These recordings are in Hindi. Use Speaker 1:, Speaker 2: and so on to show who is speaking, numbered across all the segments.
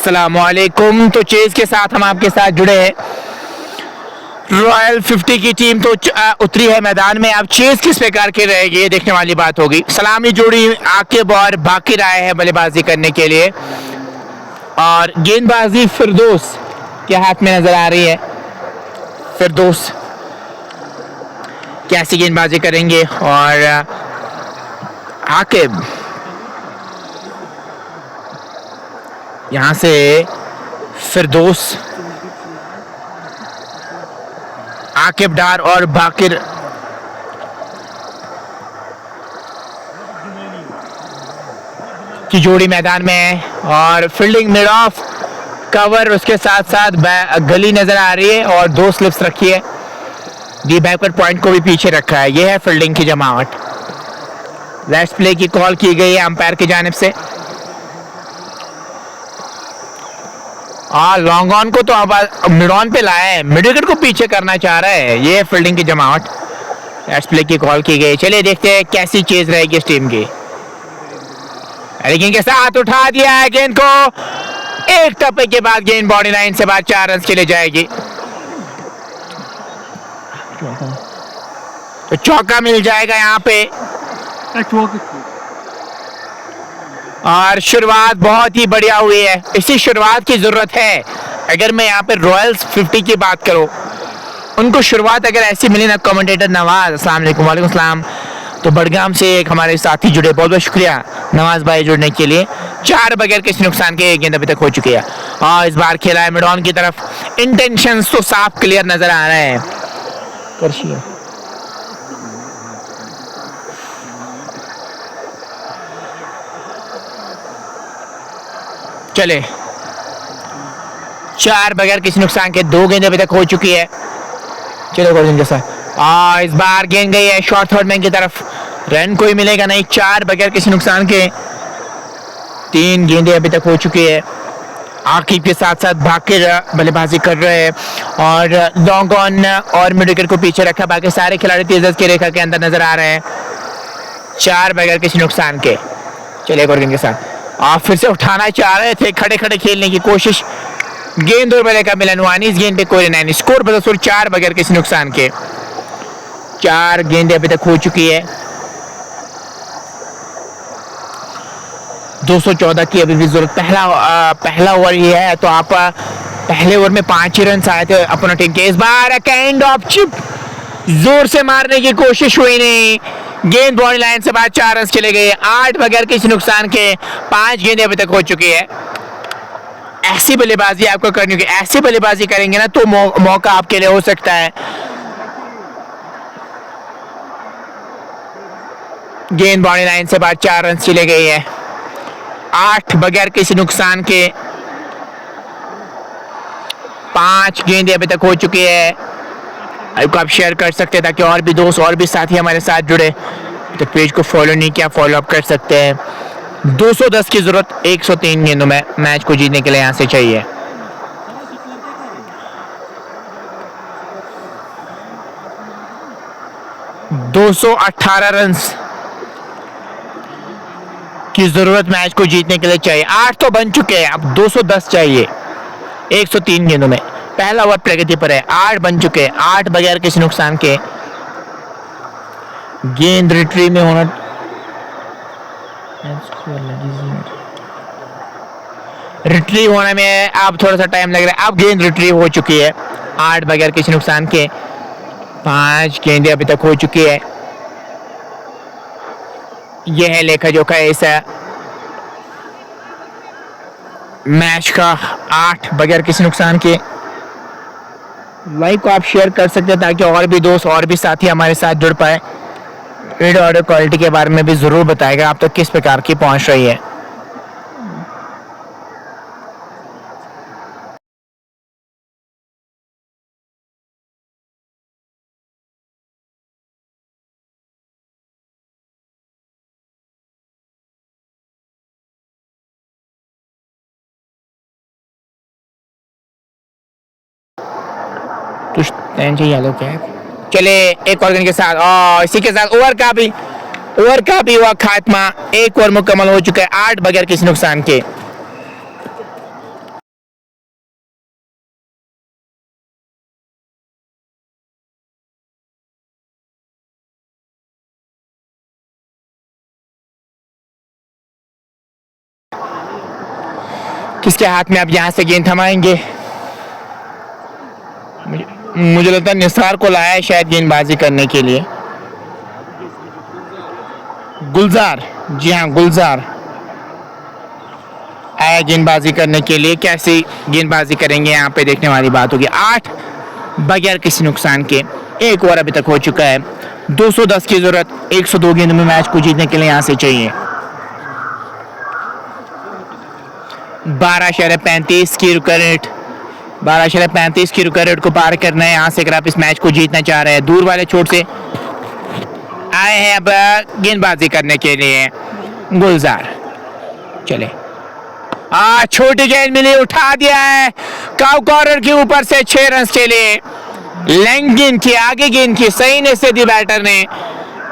Speaker 1: अस्सलामुअलैकुम। तो चेज के साथ हम आपके साथ जुड़े हैं। रॉयल 50 की टीम तो उतरी है मैदान में। अब चेज किस प्रकार की रहेगी ये देखने वाली बात होगी। सलामी जोड़ी आकिब और बाकिर आए हैं बल्लेबाजी करने के लिए और गेंदबाजी फिरदौस के हाथ में नजर आ रही है। फिरदौस कैसी गेंदबाजी करेंगे और आकिब यहां से फिरदौस, आकिब डार और बाकिर की जोड़ी मैदान में है और फील्डिंग मिड ऑफ कवर उसके साथ साथ गली नजर आ रही है और 2 स्लिप्स रखी है। डी बैकवर्ड पॉइंट को भी पीछे रखा है। यह है फील्डिंग की जमावट। लेट्स प्ले की कॉल की गई है अंपायर की जानिब से। लॉन्ग ऑन को तो अब मिड ऑन पे लाया है, मिड विकेट को पीछे करना चाह रहा है। ये फील्डिंग की जमावट। लेट्स प्ले की कॉल की गई। चलिए देखते हैं कैसी चेज रहेगी इस टीम की। लेकिन के साथ उठा दिया है गेंद को। एक टप्पे के बाद गेंद बॉडी लाइन से बाद 4 रन के लिए जाएगी। तो चौका मिल जाएगा यहाँ पे और शुरुआत बहुत ही बढ़िया हुई है। इसी शुरुआत की जरूरत है। अगर मैं यहाँ पे रॉयल्स 50 की बात करूं, उनको शुरुआत अगर ऐसी मिली ना, कमेंटेटर नवाज, अस्सलाम वालेकुम। वालेकुम सलाम। तो बड़गाम से एक हमारे साथी जुड़े, बहुत बहुत शुक्रिया नवाज भाई जुड़ने के लिए। 4 बगैर किसी नुकसान के गेंद अभी तक हो चुकी है और इस बार खेला है मिड ऑन की तरफ। इंटेंशंस तो साफ क्लियर नजर आ रहे हैं। चले 4 बगैर किसी नुकसान के 2 गेंद अभी तक हो चुकी है। चलो गोल्डन के साथ इस बार गेंद गई है शॉर्ट थर्ड मैन की तरफ। रन कोई मिलेगा नहीं। 4 बगैर किसी नुकसान के 3 गेंदें अभी तक हो चुकी है। आकिब के साथ साथ बाकिर बल्लेबाजी कर रहे हैं और लॉन्ग ऑन और मिड विकेट को पीछे रखा। बाकी सारे खिलाड़ी तेजस की रेखा के अंदर नजर आ रहे हैं। 4 बगैर किसी नुकसान के। चलिए गोल्डन के साथ आप फिर से उठाना चाह रहे थे, खड़े खड़े खेलने की कोशिश। गेंद और मिलेगा मिलनवानी। इस गेंद पे कोई नहीं। स्कोर बदसूर 4 बगैर किसी नुकसान के। 4 गेंदें अभी तक हो चुकी है। 214 की अभी भी जरूरत। पहला ओवर ये है तो आप पहले ओवर में 5 ही रन आए थे अपना टीम के। इस बार काइंड ऑफ चिप जोर से मारने की कोशिश हुई नहीं। गेंद बॉडी लाइन से बाद 4 रन चले गए। 8 बगैर किसी नुकसान के 5 गेंदें अभी तक हो चुकी है। ऐसी बल्लेबाजी आपको करनी होगी। ऐसी बल्लेबाजी करेंगे ना तो मौका आपके लिए हो सकता है। गेंद बॉडी लाइन से बाद 4 रन चले गई है। 8 बगैर किसी नुकसान के 5 गेंदें अभी तक हो चुकी है। आप शेयर कर सकते हैं ताकि और भी दोस्त और भी साथी हमारे साथ जुड़े। तो पेज को फॉलो नहीं किया, फॉलो अप कर सकते हैं। 210 की जरूरत 103 गेंदों में मैच को जीतने के लिए यहां से चाहिए। $218 रन की जरूरत मैच को जीतने के लिए चाहिए। 8 तो बन चुके हैं, अब 210 चाहिए 103 गेंदों में। पहला ओवर प्रगति पर है। 8 बन चुके हैं। 8 बगैर किसी नुकसान के। गेंद रिट्रीव में होना। रिट्रीव होने में अब थोड़ा सा टाइम लग रहा है। अब गेंद रिट्रीव हो चुकी है। 8 बगैर किसी नुकसान के 5 गेंदें अभी तक हो चुकी है। यह है लेखा जोखा इस मैच का। 8 बगैर किसी नुकसान के। लाइव को आप शेयर कर सकते हैं ताकि और भी दोस्त और भी साथी हमारे साथ जुड़ पाए। वीडियो ऑडियो क्वालिटी के बारे में भी जरूर बताएगा आप तक किस प्रकार की पहुंच रही है। चले एक और के साथ और इसी के साथ ओवर का भी हुआ खात्मा। 1 ओवर मुकम्मल हो चुका है 8 बगैर किसी नुकसान के। किसके हाथ में अब यहाँ से गेंद थमाएंगे? मुझे लगता है निसार को लाया है शायद गेंदबाजी करने के लिए। गुलजार, जी हाँ गुलजार आया गेंदबाजी करने के लिए। कैसी गेंदबाजी करेंगे यहाँ पे देखने वाली बात होगी। 8 बगैर किसी नुकसान के, एक ओवर अभी तक हो चुका है। 210 की जरूरत 102 गेंद में मैच को जीतने के लिए यहाँ से चाहिए। 12.35 की रुक रेट 12.35 की रुक रेट को पार करना है यहाँ से अगर आप इस मैच को जीतना चाह रहे हैं। दूर वाले छोर से आए हैं अब गेंदबाजी करने के लिए गुलजार। चले छोटी गेंद मिली, उठा दिया है काउ कॉर्नर के ऊपर से 6 रन के लिए। लेंग गेंद की, आगे गेंद की, सही ने से दी बैटर ने,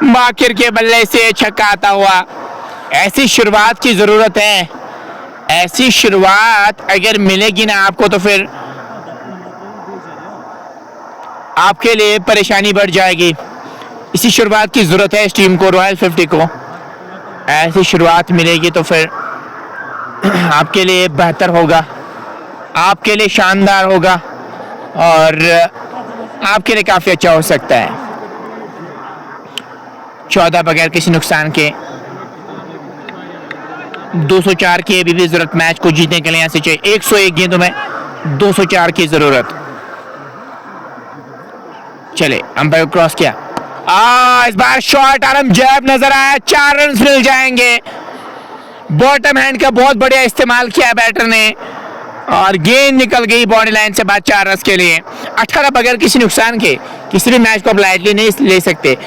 Speaker 1: बाकिर के बल्ले से छक्का आता हुआ। ऐसी शुरुआत की जरूरत है, ऐसी शुरुआत अगर मिलेगी ना आपको तो फिर आपके लिए परेशानी बढ़ जाएगी। इसी शुरुआत की जरूरत है इस टीम को, रॉयल 50 को। ऐसी शुरुआत मिलेगी तो फिर आपके लिए बेहतर होगा, आपके लिए शानदार होगा और आपके लिए काफी अच्छा हो सकता है। 14 बगैर किसी नुकसान के, 204 की अभी भी जरूरत मैच को जीतने के लिए यहाँ से चाहिए। 101 गेंदों में 204 की जरूरत। चले अंपायर क्रॉस किया, इस बार शॉर्ट आर्म जैब नजर आया, 4 रन मिल जाएंगे। बॉटम हैंड का बहुत बढ़िया इस्तेमाल किया बैटर ने और गेंद निकल गई बॉडी लाइन से बाद 4 रन के लिए। 18 बगैर किसी नुकसान के, किसी भी मैच को आप लाइटली नहीं ले सकते।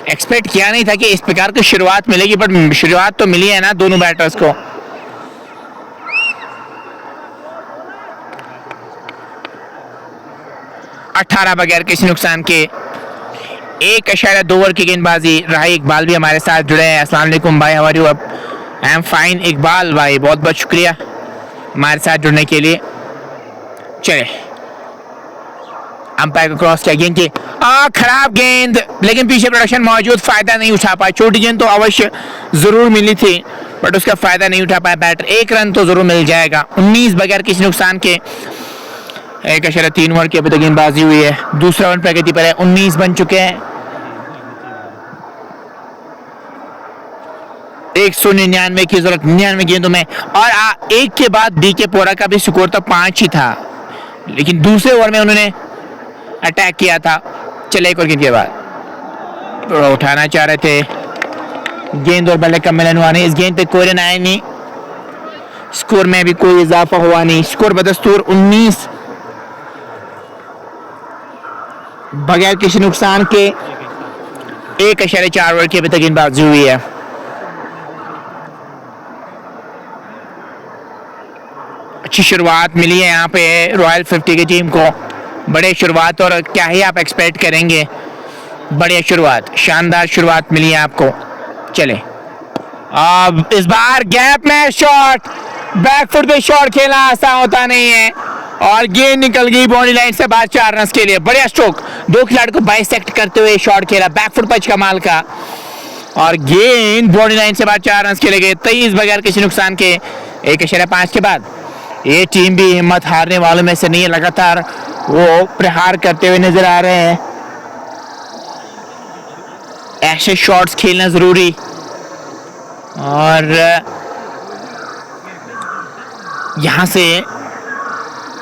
Speaker 1: एक्सपेक्ट किया नहीं था कि इस प्रकार की शुरुआत मिलेगी, बट शुरुआत तो मिली है ना दोनों बैटर्स को। अठारह बगैर किसी नुकसान के, 1.2 ओवर की गेंदबाजी। राही इकबाल भी हमारे साथ जुड़े हैं। अस्सलाम वालेकुम भाई, how are you? I am fine Iqbal भाई, बहुत बहुत शुक्रिया हमारे साथ जुड़ने के लिए। चले अंपायर को क्रॉस किया, गेंद की खराब गेंद, लेकिन पीछे प्रोडक्शन मौजूद, फायदा नहीं उठा पाया। छोटी गेंद तो अवश्य जरूर मिली थी बट उसका फायदा नहीं उठा पाया बैटर। 1 रन तो जरूर मिल जाएगा। 19 बगैर किसी नुकसान के, 1.3 ओवर की अभी तक गेंदबाजी हुई है। दूसरा ओवर प्रगति पर है, 19 बन चुके हैं। 199 की जरूरत 99 गेंदों में और एक के बाद डी के पोरा का भी स्कोर तो 5 ही था, लेकिन दूसरे ओवर में उन्होंने अटैक किया था। चले एक और गेंद के बाद थोड़ा उठाना चाह रहे थे, गेंद और बल्ले का मिलन हुआ नहीं। इस गेंद पे कोई रन आए नहीं, स्कोर में भी कोई इजाफा हुआ नहीं। स्कोर बदस्तूर 19 बगैर किसी नुकसान के, 1.4 ओवर की अभी तक गेंदबाजी हुई है। अच्छी शुरुआत मिली है यहाँ पे रॉयल 50 की टीम को। बड़े शुरुआत, और क्या ही आप एक्सपेक्ट करेंगे, बढ़िया शुरुआत, शानदार शुरुआत मिली है आपको। चले अब इस बार गैप में शॉट, बैकफुट पे शॉट खेलना आसान होता नहीं है और गेंद निकल गई बॉडी लाइन से बाहर 4 रन के लिए। बढ़िया स्ट्रोक, 2 खिलाड़ी को बाइसेक्ट करते हुए शॉट खेला, बैकफुट पंच कमाल का और गेंद बॉडी लाइन से बाहर 4 रन खेले गए। 23 बगैर किसी नुकसान के, 1.5 के बाद ये टीम भी हिम्मत हारने वालों में से नहीं है, लगातार वो प्रहार करते हुए नजर आ रहे हैं। ऐसे शॉट्स खेलना जरूरी और यहां से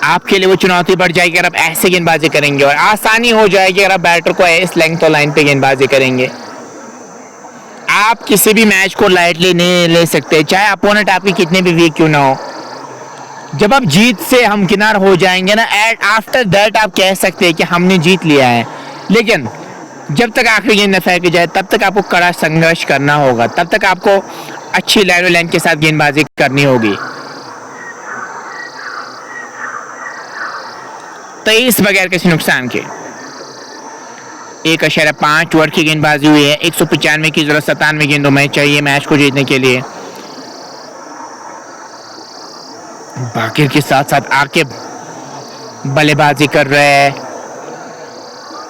Speaker 1: आपके लिए वो चुनौती बढ़ जाएगी अगर आप ऐसे गेंदबाजी करेंगे, और आसानी हो जाएगी अगर आप बैटर को इस लेंथ और लाइन पे गेंदबाजी करेंगे। आप किसी भी मैच को लाइटली नहीं ले सकते, चाहे अपोनेंट आपकी कितने भी वीक क्यों ना हो। जब आप जीत से हमकिनार हो जाएंगे ना, आफ्टर दैट आप कह सकते हैं कि हमने जीत लिया है, लेकिन जब तक आखिरी गेंद न फेंकी जाए तब तक आपको कड़ा संघर्ष करना होगा, तब तक आपको अच्छी लाइन और लेंथ के साथ गेंदबाजी करनी होगी। 23 बगैर किसी नुकसान के, 1.5 ओवर की गेंदबाजी हुई है। 195 की जरूरत 97 गेंदों में चाहिए मैच को जीतने के लिए। बाकिर के साथ साथ आके बल्लेबाजी कर रहे हैं,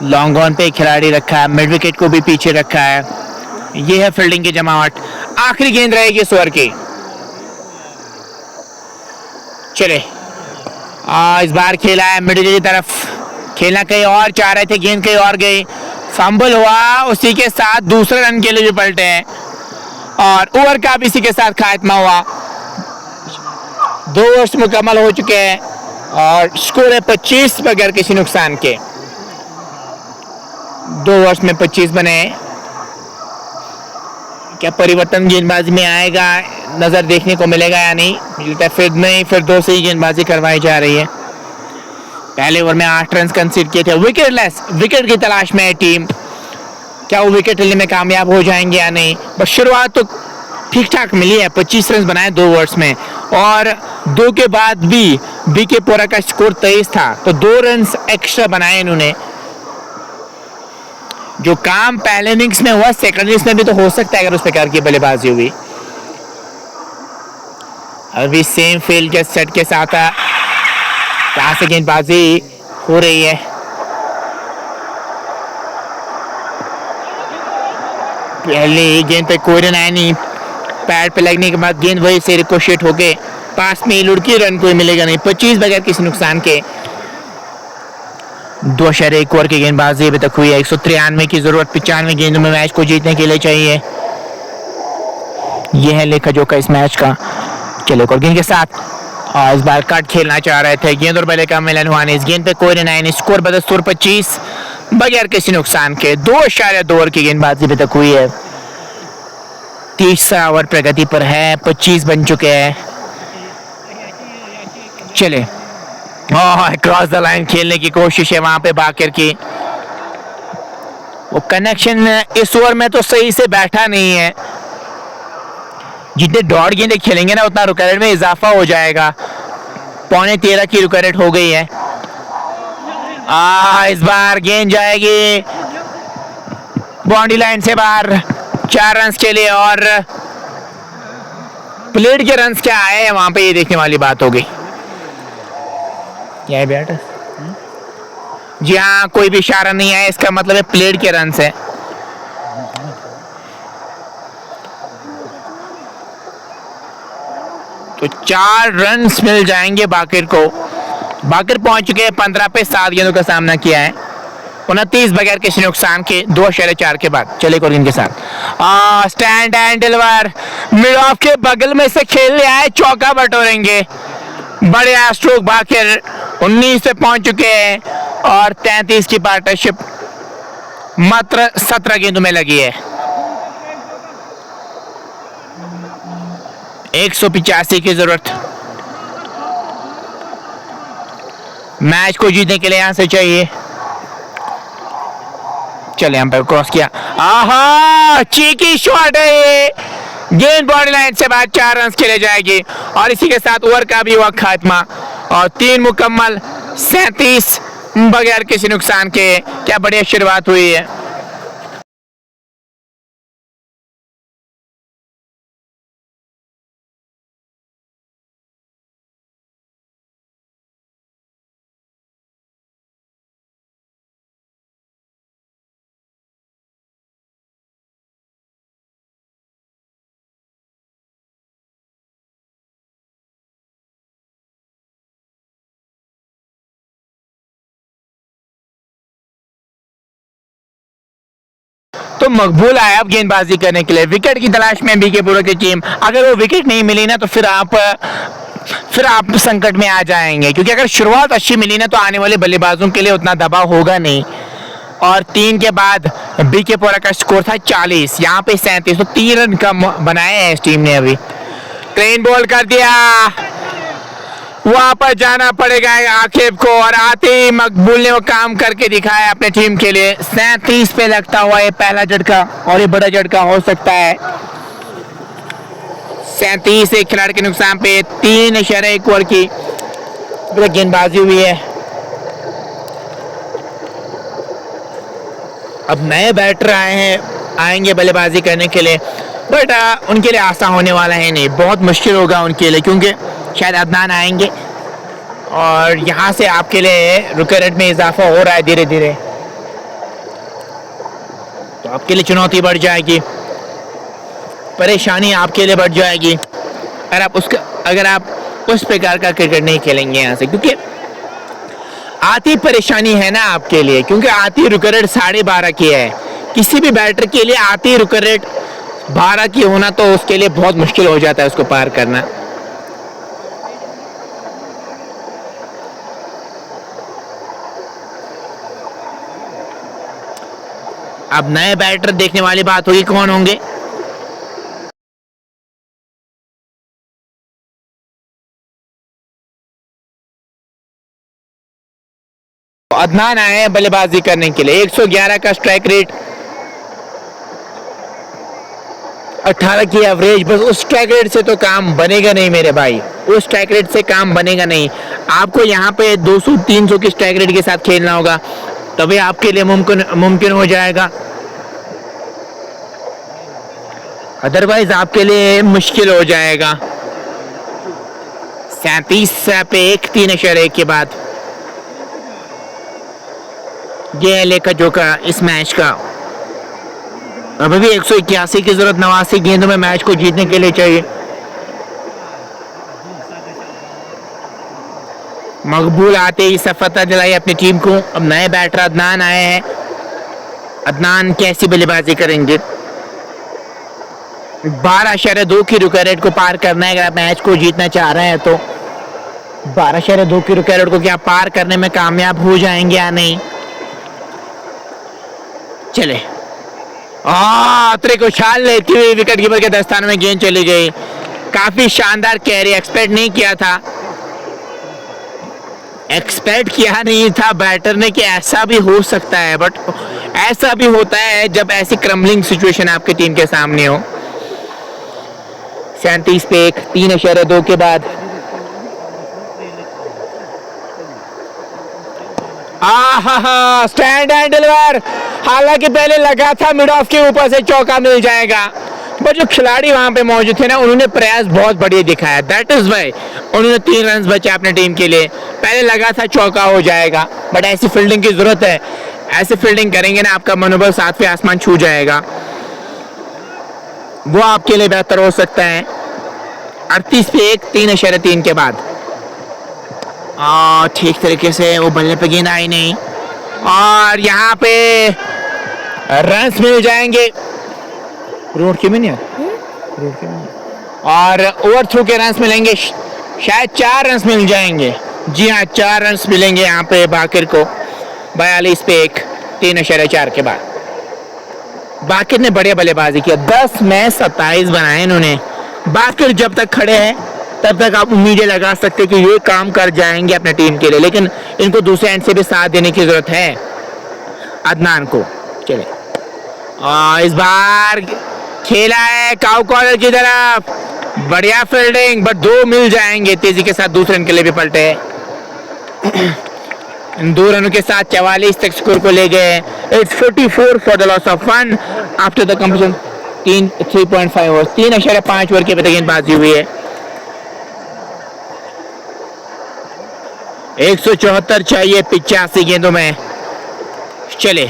Speaker 1: लॉन्ग ऑन पे खिलाड़ी रखा है, मिड विकेट को भी पीछे रखा है। यह है फील्डिंग की जमावट। आखिरी गेंद रहेगी इस ओवर की। चले इस बार खेला है मिडिल की तरफ, खेलना कहीं और चाह रहे थे, गेंद कहीं और गई, फंबल हुआ, उसी के साथ दूसरे रन के लिए भी पलटे हैं और ओवर का भी इसी के साथ खात्मा हुआ। 2 ओवर्स मुकम्मल हो चुके हैं और स्कोर है 25 बगैर किसी नुकसान के। 2 ओवर्स में 25 बने। क्या परिवर्तन गेंदबाजी में आएगा, नजर देखने को मिलेगा या नहीं, मिलता है फिर नहीं, फिर 2 से ही गेंदबाजी करवाई जा रही है। पहले ओवर में 8 रन कंसीड किए थे, विकेटलेस, विकेट की तलाश में है टीम, क्या वो विकेट लेने में कामयाब हो जाएंगे या नहीं। बस शुरुआत तो ठीक ठाक मिली है, 25 रन बनाए 2 ओवर्स में और 2 के बाद भी बीके पोरा का स्कोर 23 था, तो 2 रन एक्स्ट्रा बनाए इन्होंने। जो काम पहले इनिंग्स में हुआ सेकंड इनिंग्स में भी तो हो सकता है अगर उस प्रकार की बल्लेबाजी हुई। अभी सेम फील्ड के सेट के साथ कहां से गेंदबाजी हो रही है, पहले गेंद पे कोई रन आया नहीं, पैड पे लगने के बाद गेंद वही से रिकोशेट होके पास में लुढ़की, रन कोई मिलेगा नहीं। 25 बगैर किसी नुकसान के। 2.1 ओवर की गेंदबाजी अभी तक हुई है। 193 की जरूरत 95 गेंदों में मैच को जीतने के लिए चाहिए। यह है लेखा जोखा इस मैच का। चलो और गेंद के साथ और इस बार कट खेलना चाह रहे थे, गेंद और बल्ले का मिलन हुआ नहीं, इस गेंद पे कोई रन आया नहीं। स्कोर 25 बगैर किसी नुकसान के। 2.2 ओवर की गेंदबाजी अभी तक हुई है। 30 ओवर प्रगति पर है, 25 बन चुके हैं। चले क्रॉस द लाइन खेलने की कोशिश है वहां पे बाकिर की, वो कनेक्शन इस ओवर में तो सही से बैठा नहीं है। जितने डॉट गेंदे खेलेंगे ना उतना रुक रेट में इजाफा हो जाएगा। 13.25 की रुक रेट हो गई है। इस बार गेंद जाएगी बाउंड्री लाइन से बाहर 4 रन के लिए और प्लेट के रन क्या आए हैं वहां पे ये देखने वाली बात हो गई। क्या है बेटा? जी हाँ, कोई भी इशारा नहीं है, इसका मतलब है प्लेट के रन है। तो 4 रन मिल जाएंगे बाकिर को। बाकिर पहुंच चुके हैं 15 पे 7 गेंदों का सामना किया है, 29 बगैर किसी नुकसान के। 2.4 के बाद चले और इनके साथ stand and deliver mid of के बगल में से खेलने आए, चौका बटोरेंगे। बढ़िया स्ट्रोक बाकिर 19 पे पहुंच चुके हैं और 33 की पार्टनरशिप मात्र 17 गेंदों में लगी है। 185 की जरूरत मैच को जीतने के लिए यहां से चाहिए। चले हम पे क्रॉस किया, आहा चीकी शॉट है ये, गेंद बॉडी लाइन से बाद 4 रन के लिए जाएगी और इसी के साथ ओवर का भी हुआ खात्मा और 3 मुकम्मल 37 बगैर किसी नुकसान के। क्या बढ़िया शुरुआत हुई है। तो मकबूल है अब गेंदबाजी करने के लिए, विकेट की तलाश में बीके पुरा की टीम। अगर वो विकेट नहीं मिली ना तो फिर आप संकट में आ जाएंगे, क्योंकि अगर शुरुआत अच्छी मिली ना तो आने वाले बल्लेबाजों के लिए उतना दबाव होगा नहीं। और 3 के बाद बीके पुरा का स्कोर था 40, यहाँ पे 37, तो 3 रन कम बनाए हैं इस टीम ने। अभी क्लीन बॉल कर दिया, वापस जाना पड़ेगा आकिब को और आते ही मकबूल ने वो काम करके दिखाया अपने टीम के लिए। 37 पे लगता हुआ ये पहला झटका और ये बड़ा झटका हो सकता है। 37 एक खिलाड़ी के नुकसान पे 3.1 ओवर की गेंदबाजी हुई है। अब नए बैटर आएंगे बल्लेबाजी करने के लिए, बट उनके लिए आसान होने वाला है नहीं, बहुत मुश्किल होगा उनके लिए, क्योंकि शायद अदनान आएंगे और यहाँ से आपके लिए रुके रेट में इजाफा हो रहा है धीरे धीरे, तो आपके लिए चुनौती बढ़ जाएगी, परेशानी आपके लिए बढ़ जाएगी। अगर आप उस प्रकार का क्रिकेट नहीं खेलेंगे यहाँ से, क्योंकि आती परेशानी है ना आपके लिए, क्योंकि आती रुक रेट 12.5 की है। किसी भी बैटर के लिए आती रुक रेट 12 की होना तो उसके लिए बहुत मुश्किल हो जाता है उसको पार करना। अब नए बैटर देखने वाली बात होगी कौन होंगे। अदनान आए हैं बल्लेबाजी करने के लिए। 111 का स्ट्राइक रेट, 18 की एवरेज। बस उस स्ट्राइक रेट से तो काम बनेगा नहीं मेरे भाई, उस स्ट्राइक रेट से काम बनेगा नहीं। आपको यहाँ पे 200-300 की स्ट्राइक रेट के साथ खेलना होगा, तभी आपके लिए मुमकिन हो जाएगा, अदरवाइज आपके लिए मुश्किल हो जाएगा। 37 पे 1, 3.1 के बाद ये है लेखा जोखा इस मैच का। अभी भी 181 की जरूरत 89 गेंदों में मैच को जीतने के लिए चाहिए। मकबूल आते ही सफलता दिलाई अपनी टीम को। अब नए बैटर अदनान आए हैं, अदनान कैसी बल्लेबाजी करेंगे। 12.2 की रुक रेट को पार करना है अगर आप मैच को जीतना चाह रहे हैं तो। 12.2 की रुक रेट को क्या पार करने में कामयाब हो जाएंगे या नहीं। चले को उछाल लेती हुई विकेट कीपर के दस्ताने में गेंद चली गई। काफी शानदार कैरी, एक्सपेक्ट नहीं किया था, एक्सपेक्ट किया नहीं था बैटर ने कि ऐसा भी हो सकता है, बट ऐसा भी होता है जब ऐसी क्रम्बलिंग सिचुएशन आपकी टीम के सामने हो। 37 पे 1, 3.2 के बाद स्टैंड एंड डिलीवर। हालांकि पहले लगा था मिड ऑफ के ऊपर से चौका मिल जाएगा, पर जो खिलाड़ी वहां पे मौजूद थे ना उन्होंने प्रयास बहुत बढ़िया दिखाया, दैट इज वाई उन्होंने 3 रन बचे अपने टीम के लिए। पहले लगा था चौका हो जाएगा, बट ऐसी फील्डिंग की जरूरत है, ऐसी फील्डिंग करेंगे ना आपका मनोबल 7वें आसमान छू जाएगा, वो आपके लिए बेहतर हो सकता है। 38 पे 1, 3.3 के बाद ठीक तरीके से वो बल्ले पे गेंद आई नहीं, और यहाँ पे रन्स मिल जाएंगे। रोड के में नहीं और ओवर थ्रू के रन्स मिलेंगे, शायद 4 रन्स मिल जाएंगे। जी हाँ, 4 रन्स मिलेंगे यहाँ पे बाकिर को। 42 पे 1, 3.4 के बाद बाकिर ने बढ़िया बल्लेबाजी किया। 10 में 27 बनाए इन्होंने। बाकिर जब तक खड़े हैं तब तक आप उम्मीदें लगा सकते कि ये काम कर जाएंगे अपने टीम के लिए, लेकिन इनको दूसरे एंड से भी साथ देने की जरूरत है अदनान को। चले इस बार खेला है काउ कॉर्नर की तरफ, बढ़िया फील्डिंग, बट 2 मिल जाएंगे। तेजी के साथ दूसरे रन के लिए भी पलटे। 2 रनों के साथ 44 तक स्कोर को ले गए। It's 44 for the loss of 1 after the completion. 3.5 over, 3.5 over की गेंदबाजी हुई है। 174 चाहिए 85 गेंदों में। चले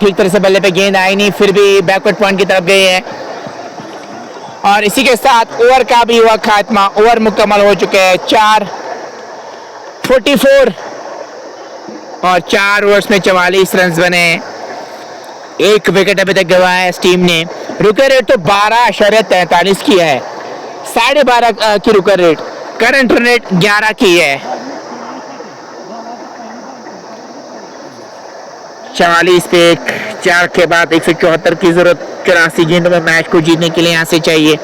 Speaker 1: ठीक तरह से बल्ले पे गेंद आई नहीं, फिर भी बैकवर्ड पॉइंट की तरफ गई है, और इसी के साथ ओवर का भी हुआ खात्मा। ओवर मुकम्मल हो चुके हैं। 44 और 4 ओवर्स में 44 रन बने। 1 विकेट अभी तक गंवाया इस टीम ने। रुकर रेट तो 12.43 की है, 12.5 की रुकर रेट। करंट रन रेट 11 की है। 44 पे 1, 4 के बाद 174 की जरूरत 84 गेंदों में मैच को जीतने के लिए यहाँ से चाहिए।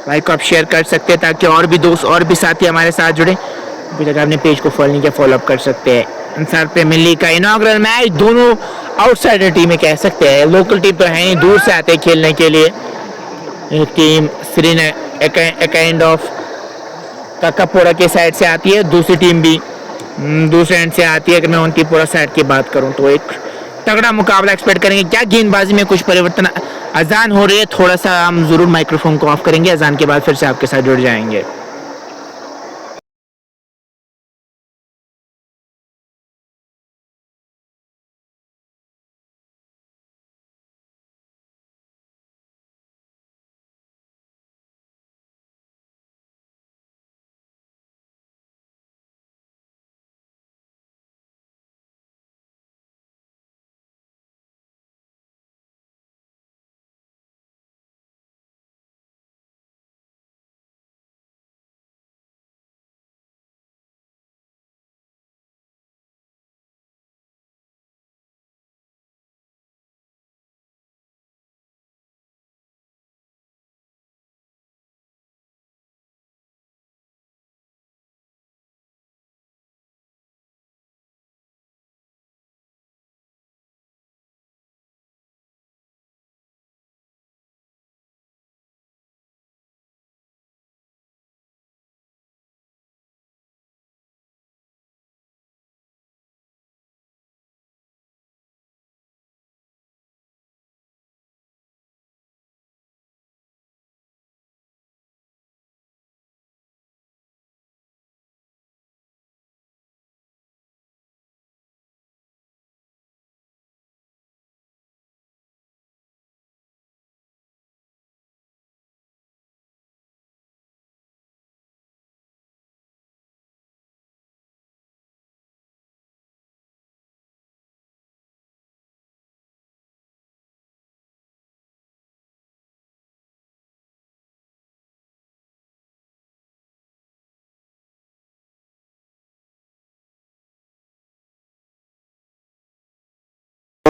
Speaker 1: लाइक को आप शेयर कर सकते हैं ताकि और भी दोस्त और भी साथी हमारे साथ जुड़े। अभी तक आपने पेज को फॉलो नहीं किया, फॉलो अप कर सकते हैं। इंसार प्रीमियर लीग का इनॉग्रल मैच, दोनों आउटसाइडर टीमें कह सकते हैं, लोकल टीम तो है नहीं, दूर से आते हैं खेलने के लिए। एक team Srinagar kind of Kakapora के साइड से आती है, दूसरी टीम भी दूसरे एंड से आती है। अगर मैं उनकी पूरा साइड की बात करूं तो एक तगड़ा मुकाबला एक्सपेक्ट करेंगे। क्या गेंदबाजी में कुछ परिवर्तन। अजान हो रही है, थोड़ा सा हम जरूर माइक्रोफोन को ऑफ करेंगे, अजान के बाद फिर से आपके साथ जुड़ जाएंगे।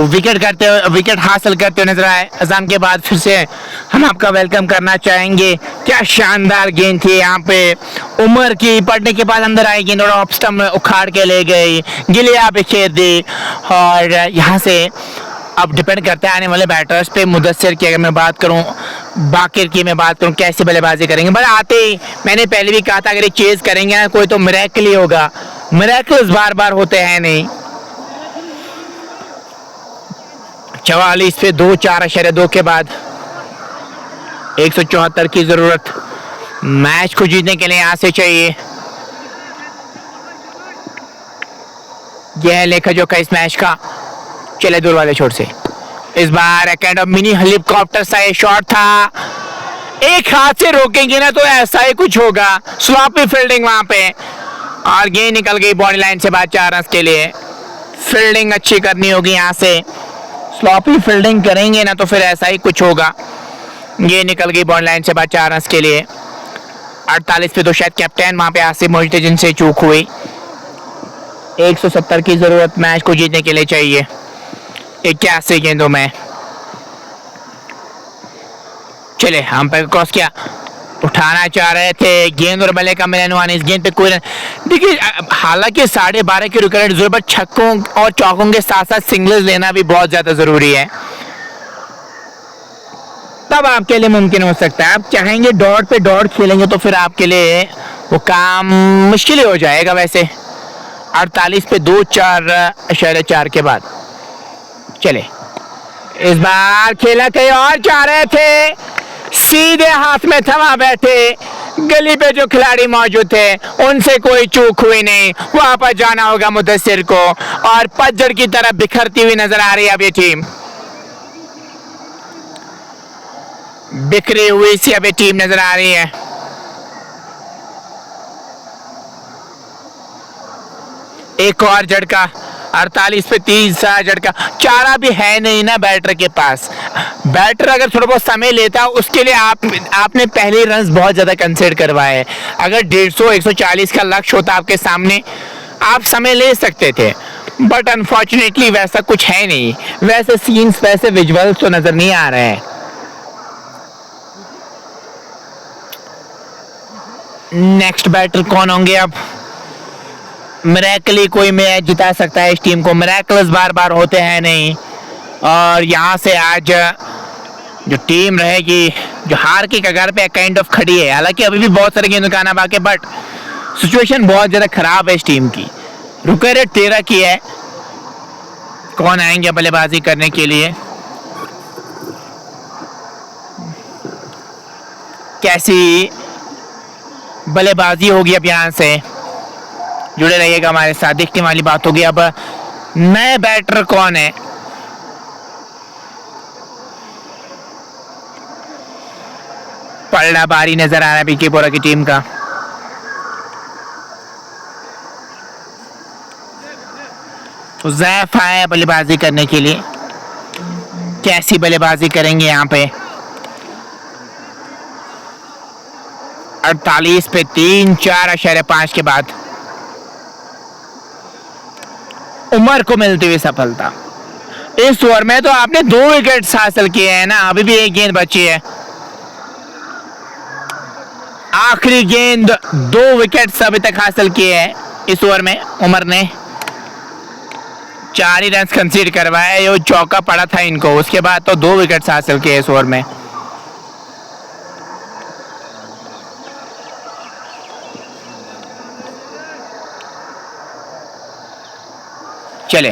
Speaker 1: विकेट हासिल करते हुए नजर आए। अजान के बाद फिर से हम आपका वेलकम करना चाहेंगे। क्या शानदार गेंद थी यहाँ पे, उमर की पड़ने के बाद अंदर आई गेंद और ऑफ स्टंप उखाड़ के ले गई, गिलिया पे खेल दी। और यहाँ से अब डिपेंड करता है आने वाले बैटर्स पे। मुदस्सिर की अगर मैं बात करूं, बाकिर की मैं बात करूं, कैसी बल्लेबाजी करेंगे। बट आते ही मैंने पहले भी कहा था अगर ये चेज करेंगे ना कोई तो मिरेकल ही होगा। मिरेकल्स बार बार होते हैं नहीं। 44 पे 2 4.2 के बाद 174 की जरूरत मैच को जीतने के लिए यहां से चाहिए। यह है लेखा जोखा इस मैच का। चले दूर वाले छोर से इस बार काइंड ऑफ मिनी हेलीकॉप्टर सा ये शॉट था। एक हाथ से रोकेंगे ना तो ऐसा ही कुछ होगा। स्लॉपी फील्डिंग वहां पे और गेंद निकल गई बॉडी लाइन से बाहर 4 रन के लिए। फील्डिंग अच्छी करनी होगी यहाँ से। स्लॉपी फील्डिंग करेंगे ना तो फिर ऐसा ही कुछ होगा। ये निकल गई बॉडी लाइन से बाहर 4 रन के लिए। 48 पे तो शायद कैप्टन वहां पे आसिफ मोइनुद्दीन से चूक हुई। 170 की जरूरत मैच को जीतने के लिए चाहिए 81 गेंदों में। चले हम पे क्रॉस किया, उठाना चाह रहे थे गेंद और बल्ले का मिलन हुआ नहीं। इस गेंद पे कोई देखिए, हालांकि 12.5 की विकेट जरूरत, छक्कों और चौकों के साथ साथ सिंगल्स लेना भी बहुत ज्यादा जरूरी है, तब आपके लिए मुमकिन हो सकता है। आप चाहेंगे डॉट पे डॉट खेलेंगे तो फिर आपके लिए वो काम मुश्किल ही हो जाएगा। वैसे 48 पे 2 4.4 के बाद चले इस बार खेला कहीं और जा रहे थे, सीधे हाथ में थमा बैठे। गली पे जो खिलाड़ी मौजूद थे उनसे कोई चूक हुई नहीं। वापस जाना होगा मुदस्सिर को और पतझड़ की तरह बिखरती हुई नजर आ रही है अब ये टीम। बिखरी हुई सी अब ये टीम नजर आ रही है। एक और झटका, 48 पे 3 झटका। चारा भी है नहीं ना बैटर के पास। बैटर अगर थोड़ा बहुत समय लेता उसके लिए आपने पहले रन्स बहुत ज्यादा कंसीडर करवाए। अगर 150 140 का लक्ष्य होता आपके सामने, आप समय ले सकते थे। बट अनफॉर्चुनेटली वैसा कुछ है नहीं। वैसे सीन्स, वैसे विजुअल्स तो नजर नहीं आ रहे हैं। नेक्स्ट बैटर कौन होंगे अब? मिरेकली कोई मैच जिता सकता है इस टीम को। मिरेकल्स बार बार होते हैं नहीं। और यहाँ से आज जो टीम रहेगी जो हार की कगार पे काइंड ऑफ खड़ी है। हालांकि अभी भी बहुत सारे गेंदों का आना बाकी, बट सिचुएशन बहुत ज्यादा खराब है इस टीम की। रुके रेट 13 की है। कौन आएंगे बल्लेबाजी करने के लिए? कैसी बल्लेबाजी होगी अब यहाँ से? जुड़े रहिएगा हमारे साथ, देखने वाली बात होगी। अब नए बैटर कौन है? पलड़ा बारी नजर आ रहा है बीकेपुरा की टीम का। उज़ैफ आए बल्लेबाजी करने के लिए। कैसी बल्लेबाजी करेंगे यहाँ पे? 48 पे 3 4.5 के बाद उमर को मिलती हुई सफलता। इस ओवर में तो आपने 2 विकेट्स हासिल किए हैं ना, अभी भी एक गेंद बची है। आखिरी गेंद 2 विकेट्स अभी तक हासिल किए हैं इस ओवर में। उमर ने 4 ही रन कंसीडर करवाए। ये चौका पड़ा था इनको, उसके बाद तो 2 विकेट्स हासिल किए इस ओवर में। चले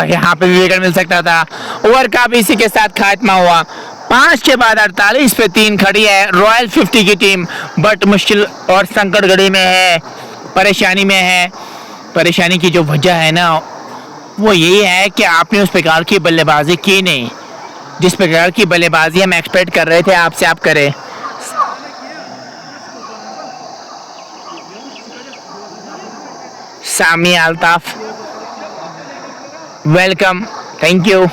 Speaker 1: यहाँ पे भी विकेट मिल सकता था। ओवर का भी इसी के साथ खात्मा हुआ। 5 के बाद 48 पे 3 खड़ी है रॉयल 50 की टीम। बट मुश्किल और संकट घड़ी में है, परेशानी में है। परेशानी की जो वजह है ना वो यही है कि आपने उस प्रकार की बल्लेबाजी की नहीं जिस प्रकार की बल्लेबाजी हम एक्सपेक्ट कर रहे थे आपसे आप करें। सामी अल्ताफ, वेलकम, थैंक यू।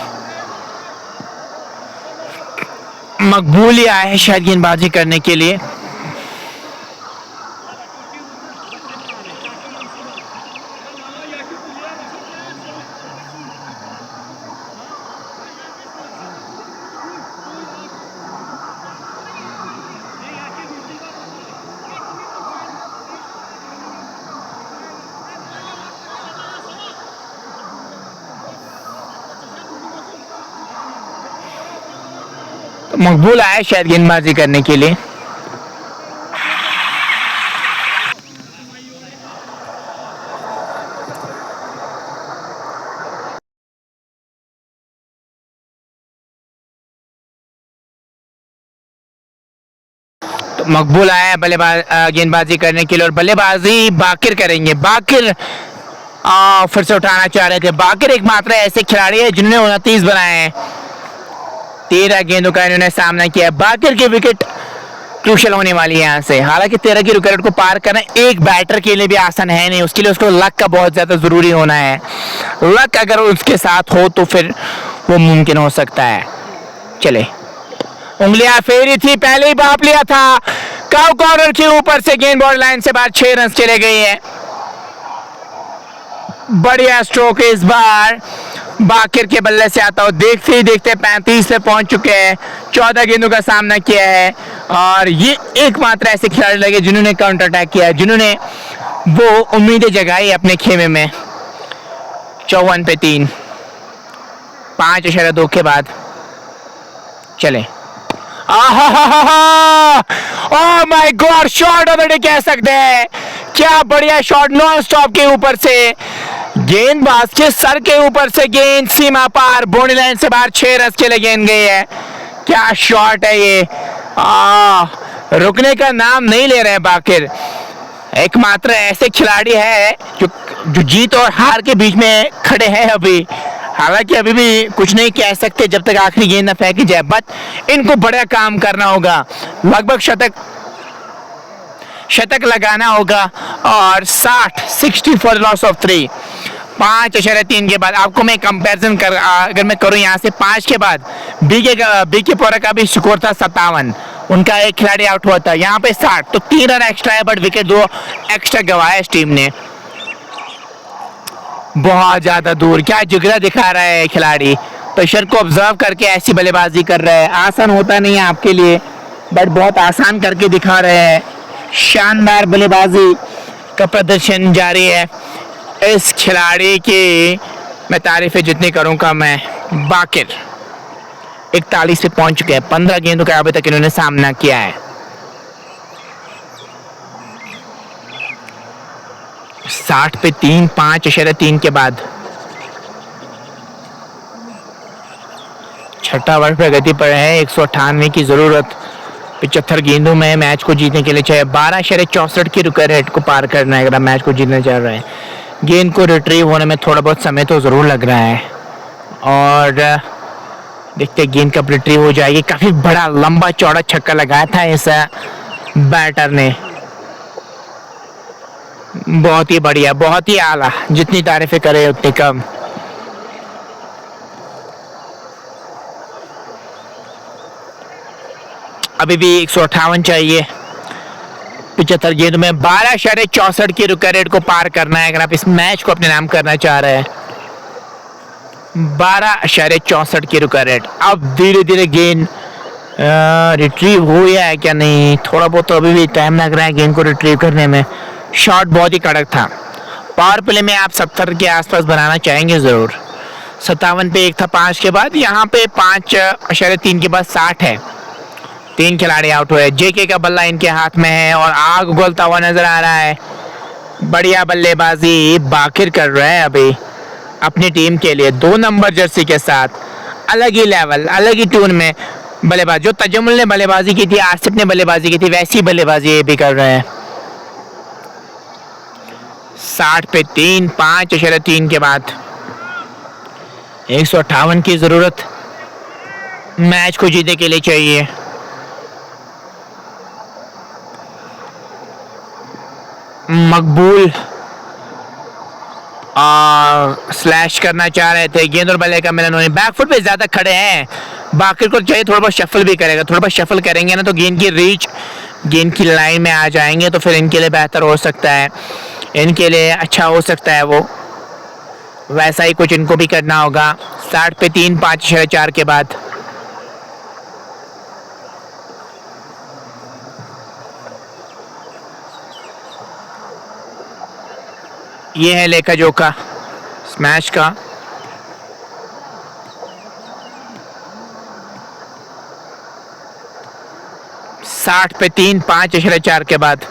Speaker 1: मकबूल ही आए हैं शायद गेंदबाजी करने के लिए। तो मकबूल आया शायद गेंदबाजी करने के लिए। तो मकबूल आया बल्लेबाज गेंदबाजी करने के लिए और बल्लेबाजी बाकिर करेंगे। बाकिर फिर से उठाना चाह रहे थे। बाकिर एकमात्र ऐसे खिलाड़ी है जिन्होंने 29 बनाए हैं। 13 गेंदों का इन्होंने सामना किया। बाकिर की विकेट क्रूशल होने वाली है यहाँ से। हालांकि 13 की विकेट को पार करना एक बैटर के लिए भी आसान है नहीं, उसके लिए उसको लक का बहुत ज्यादा जरूरी होना है। लक अगर उसके साथ हो तो फिर वो मुमकिन हो सकता है। चले, उंगलियां फेरी थी, पहले ही बाप लिया था। काउ कॉर्नर के ऊपर से गेंद बॉर्डर लाइन से बाहर 6 रन चले गई है। बढ़िया स्ट्रोक इस बार बाकिर के बल्ले से आता हो। देखते ही देखते 35 पे पहुंच चुके हैं। 14 गेंदों का सामना किया है और ये एकमात्र ऐसे खिलाड़ी लगे जिन्होंने काउंटर अटैक किया, जिन्होंने वो उम्मीदें जगाई अपने खेमे में। 54 पे 3, 5.2 के बाद। चले, oh my God, shot of the day कह सकते हैं। क्या बढ़िया शॉट, नॉन स्टॉप के ऊपर से गेंदबाज के सर के ऊपर से गेंद सीमा पार, बाउंड्री लाइन से बाहर 6 रन के लिए गेंद गई है। क्या शॉट है ये, रुकने का नाम नहीं ले रहे हैं बाकिर। एकमात्र ऐसे खिलाड़ी है जो जीत और हार के बीच में खड़े हैं अभी। हालांकि अभी भी कुछ नहीं कह सकते जब तक आखिरी गेंद न फेंकी जाए, बट इनको बड़ा काम करना होगा। लगभग शतक लगाना होगा और 60 फॉर लॉस ऑफ 3। 5.3 के बाद आपको मैं कंपैरिजन अगर मैं करूं यहाँ से 5 के बाद बीके पोरा का भी स्कोर था 57, उनका एक खिलाड़ी आउट हुआ था। यहाँ पे 60, तो 3 रन एक्स्ट्रा है, बट विकेट 2 एक्स्ट्रा गवाया इस टीम ने। बहुत ज्यादा दूर, क्या जिगरा दिखा रहा है खिलाड़ी। प्रेशर को ऑब्जर्व करके ऐसी बल्लेबाजी कर रहा है। आसान होता नहीं है आपके लिए, बट बहुत आसान करके दिखा रहे हैं। शानदार बल्लेबाजी का प्रदर्शन जारी है इस खिलाड़ी की। मैं तारीफें जितनी करूंगा मैं। बाकिर 41 पे पहुंच चुके हैं। 15 गेंदों का अभी तक इन्होंने सामना किया है। 60 पे 3, 5.3 के बाद। छठा ओवर प्रगति पर है। 198 की जरूरत 75 गेंदों में मैच को जीतने के लिए चाहिए। 12.64 की रुका रेट को पार करना है अगर आप मैच को जीतना चाह रहे हैं। गेंद को रिट्रीव होने में थोड़ा बहुत समय तो जरूर लग रहा है और देखते गेंद कब रिट्रीव हो जाएगी। काफी बड़ा लंबा चौड़ा छक्का लगाया था इस बैटर ने। बहुत ही बढ़िया, बहुत ही आला, जितनी तारीफें करे उतनी कम। अभी भी 158 चाहिए 75 गेंदों में। 12.64 की रुका रेट को पार करना है अगर आप इस मैच को अपने नाम करना चाह रहे हैं। 12.64 की रुका रेट। अब धीरे धीरे गेंद रिट्रीव हो या है क्या नहीं, थोड़ा बहुत तो अभी भी टाइम लग रहा है गेंद को रिट्रीव करने में। शॉट बहुत ही कड़क था। पावर प्ले में आप 70 के आसपास बनाना चाहेंगे जरूर। 57 पे 1 था 5 के बाद। यहाँ पे 5.3 के बाद 60 है। 3 खिलाड़ी आउट हुए। जेके का बल्ला इनके हाथ में है और आग उगलता हुआ नजर आ रहा है। बढ़िया बल्लेबाजी बाकिर कर रहे हैं अभी अपनी टीम के लिए। 2 नंबर जर्सी के साथ अलग ही लेवल, अलग ही टून में बल्लेबाज। जो तजम्मुल ने बल्लेबाजी की थी, आसिफ ने बल्लेबाजी की थी, वैसी बल्लेबाजी ये भी कर रहे हैं। 60 पे 3, 5.3 के बाद 158 की जरूरत मैच को जीतने के लिए चाहिए। मकबूल स्लैश करना चाह रहे थे। गेंद और बल्ले का मिलन होने, बैकफुट पे ज्यादा खड़े हैं। बाकिर को चाहिए थोड़ा बहुत शफल भी करेगा। थोड़ा बहुत शफल करेंगे ना तो गेंद की रीच, गेंद की लाइन में आ जाएंगे तो फिर इनके लिए बेहतर हो सकता है, इनके लिए अच्छा हो सकता है। वो वैसा ही कुछ इनको भी करना होगा। 60 पे 3, 5.4 के बाद। ये है लेखा जोखा स्मैश का। 60 पे 3, 5.4 के बाद।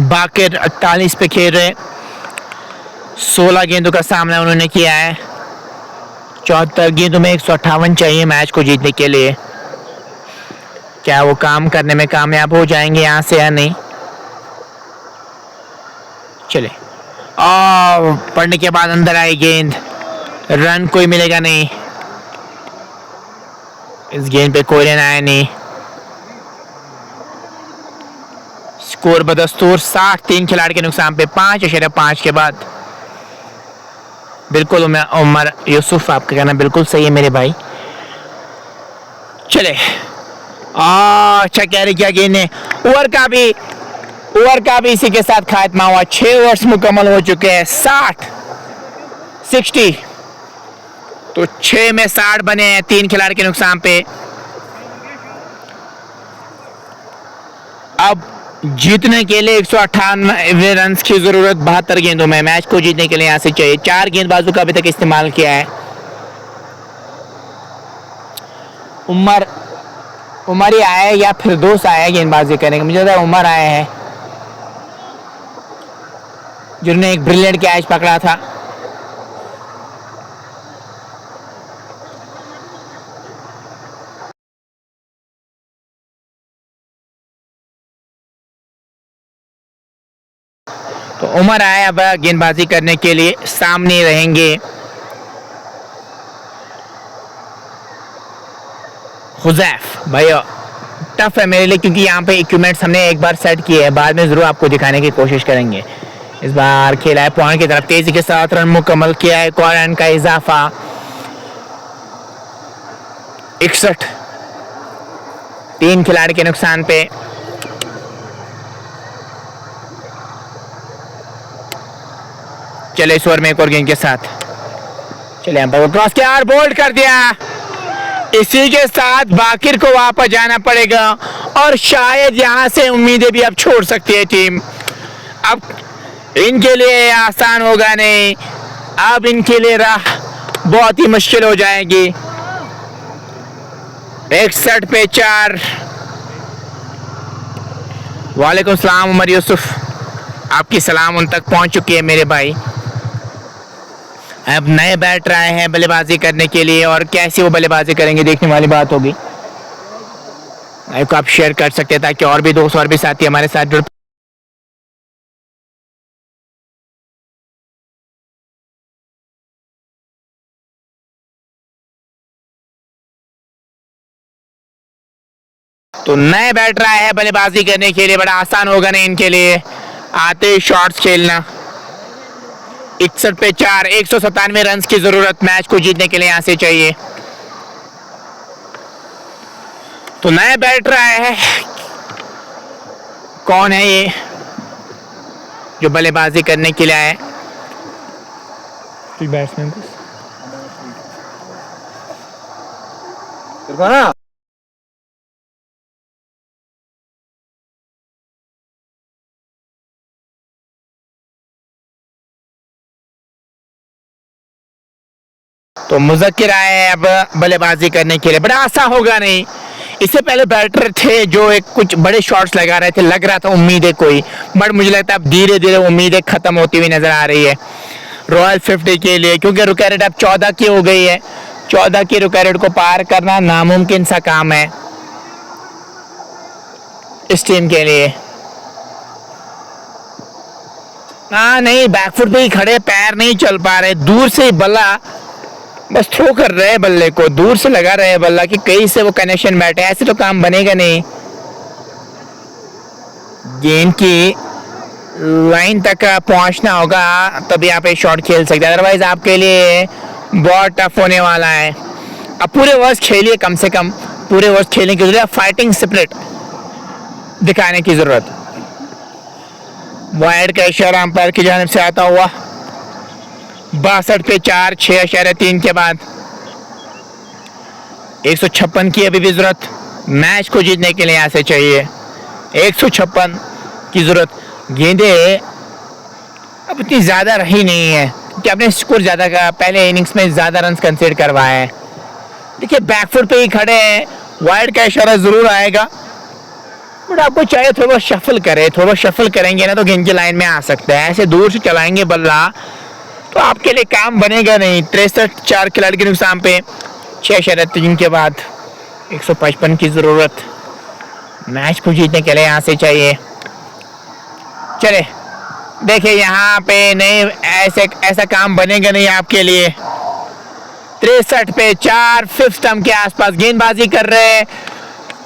Speaker 1: बाकिर 48 पे खेल रहे, 16 गेंदों का सामना उन्होंने किया है। 74 गेंदों में 158 चाहिए मैच को जीतने के लिए। क्या वो काम करने में कामयाब हो जाएंगे यहां से या नहीं? चले, और पढ़ने के बाद अंदर आई गेंद, रन कोई मिलेगा नहीं। इस गेंद पे कोई रन आया नहीं। स्कोर बदस्तूर 60, 3 खिलाड़ी के नुकसान पे 5.5 के बाद। बिल्कुल उमर यूसुफ, आपका कहना बिल्कुल सही है मेरे भाई। चले, अच्छा कैरी किया गेंद ने। ओवर का भी इसी के साथ खात्मा हुआ। 6 ओवर्स मुकम्मल हो चुके हैं। 60 तो 6 में 60 बने हैं 3 खिलाड़ी के नुकसान पे। अब जीतने के लिए 198 रन की जरूरत 72 गेंदों में। मैच को जीतने के लिए यहां से चाहिए। 4 गेंदबाजों का अभी तक इस्तेमाल किया है। उमर ही आए या फिर दोस्त आए गेंदबाजी करने के, मुझे लगता है उमर आए हैं जिन्होंने एक ब्रिलियंट कैच पकड़ा था। तो उमर आए अब गेंदबाजी करने के लिए, सामने रहेंगे हुजैफ। भैया टफ है मेरे लिए क्योंकि यहाँ पे इक्विपमेंट्स हमने एक बार सेट किए हैं, बाद में जरूर आपको दिखाने की कोशिश करेंगे। इस बार खेला है पॉइंट की तरफ, तेजी के साथ रन मुकम्मल किया है। एक और रन का इजाफा। 61, 3 खिलाड़ी के नुकसान पे। चले, इस ओवर में एक और गेंद के साथ चले, अंपायर को क्रॉस किया और बोल्ड कर दिया। इसी के साथ बाकिर को वापस जाना पड़ेगा और शायद यहां से उम्मीदें भी अब छोड़ सकती है टीम। अब इनके लिए आसान होगा नहीं, अब इनके लिए राह बहुत ही मुश्किल हो जाएगी। 61 पे 4। वालेकुम सलाम उमर यूसुफ, आपकी सलाम उन तक पहुंच चुकी है मेरे भाई। अब नए बैटर आए हैं बल्लेबाजी करने के लिए और कैसी वो बल्लेबाजी करेंगे देखने वाली बात होगी। लाइव को आप शेयर कर सकते हैं ताकि और भी दोस्त और भी साथी हमारे साथ जुड़। तो नए बैटर आए हैं बल्लेबाजी करने के लिए, बड़ा आसान होगा नहीं इनके लिए आते ही शॉट्स खेलना। 61 पे 4, 197 रन की जरूरत मैच को जीतने के लिए यहां से चाहिए। तो नए बैटर आए हैं, कौन है ये जो बल्लेबाजी करने के लिए आए? बैट्समैन तो मुज़क्किर आए हैं अब बल्लेबाजी करने के लिए। बड़ा आसान होगा नहीं। इससे पहले बैटर थे जो एक कुछ बड़े शॉट्स लगा रहे थे, लग रहा था उम्मीद है कोई, बट मुझे लगता है अब धीरे धीरे उम्मीदें खत्म होती हुई नजर आ रही है रॉयल 50 के लिए, क्योंकि रुका रेट अब 14 की हो गई है। 14 की रुका रेट को पार करना नामुमकिन सा काम है इस टीम के लिए। हाँ नहीं, बैकफुट पे ही खड़े, पैर नहीं चल पा रहे, दूर से बल्ला बस थ्रो कर रहे हैं, बल्ले को दूर से लगा रहे हैं बल्ला कि कहीं से वो कनेक्शन बैठे, ऐसे तो काम बनेगा नहीं। गेंद की लाइन तक पहुंचना होगा तभी आप एक शॉट खेल सकते हैं, अदरवाइज आपके लिए बहुत टफ होने वाला है। अब पूरे ओवर्स खेलिए, कम से कम पूरे ओवर्स खेलने की जरूरत है, फाइटिंग स्पिरिट दिखाने की जरूरत। वाइड का इशारा अंपायर की जानिब से आता हुआ। 62 पे 4, 6.3 के बाद 156 की अभी भी जरूरत मैच को जीतने के लिए यहां से चाहिए। 156 की जरूरत। गेंदें अब इतनी ज्यादा रही नहीं है, कि आपने स्कोर ज़्यादा का पहले इनिंग्स में ज़्यादा रन कंसीडर करवाए हैं। देखिए बैकफुट पे ही खड़े हैं, वाइड का इशारा ज़रूर आएगा, बट आपको चाहिए थोड़ा बहुत शफल करें। थोड़ा बहुत शफल करेंगे ना तो गेंद की लाइन में आ सकते हैं। ऐसे दूर से चलाएंगे बल्ला तो आपके लिए काम बनेगा नहीं। 63 4 खिलाड़ी के नुकसान पे 6 के बाद 155 की ज़रूरत मैच को जीतने के लिए यहाँ से चाहिए। चले देखिए यहाँ पे नहीं, ऐसा काम बनेगा नहीं आपके लिए। 63 पे 4 5th स्टंप के आसपास गेंदबाजी कर रहे हैं,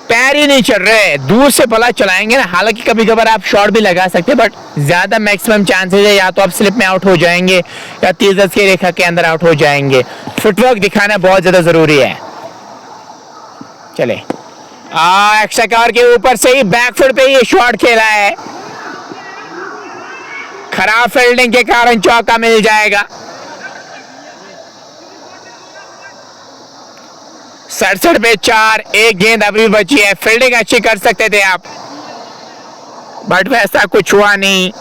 Speaker 1: पैर ही नहीं चल रहे, दूर से बल्ला चलाएंगे ना। हालांकि कभी कभार आप शॉट भी लगा सकते हैं, बट ज्यादा मैक्सिमम चांसेस है या तो आप स्लिप में आउट हो जाएंगे या 30 गज की रेखा के अंदर आउट हो जाएंगे। फुटवर्क दिखाना बहुत ज्यादा जरूरी है। चले एक्स्ट्रा कवर के ऊपर से ही बैकफुट पे ये शॉट खेला है, खराब फील्डिंग के कारण चौका मिल जाएगा। 67 पे 4, एक गेंद अभी बची है। फील्डिंग अच्छी कर सकते थे आप, बट वैसा कुछ हुआ नहीं।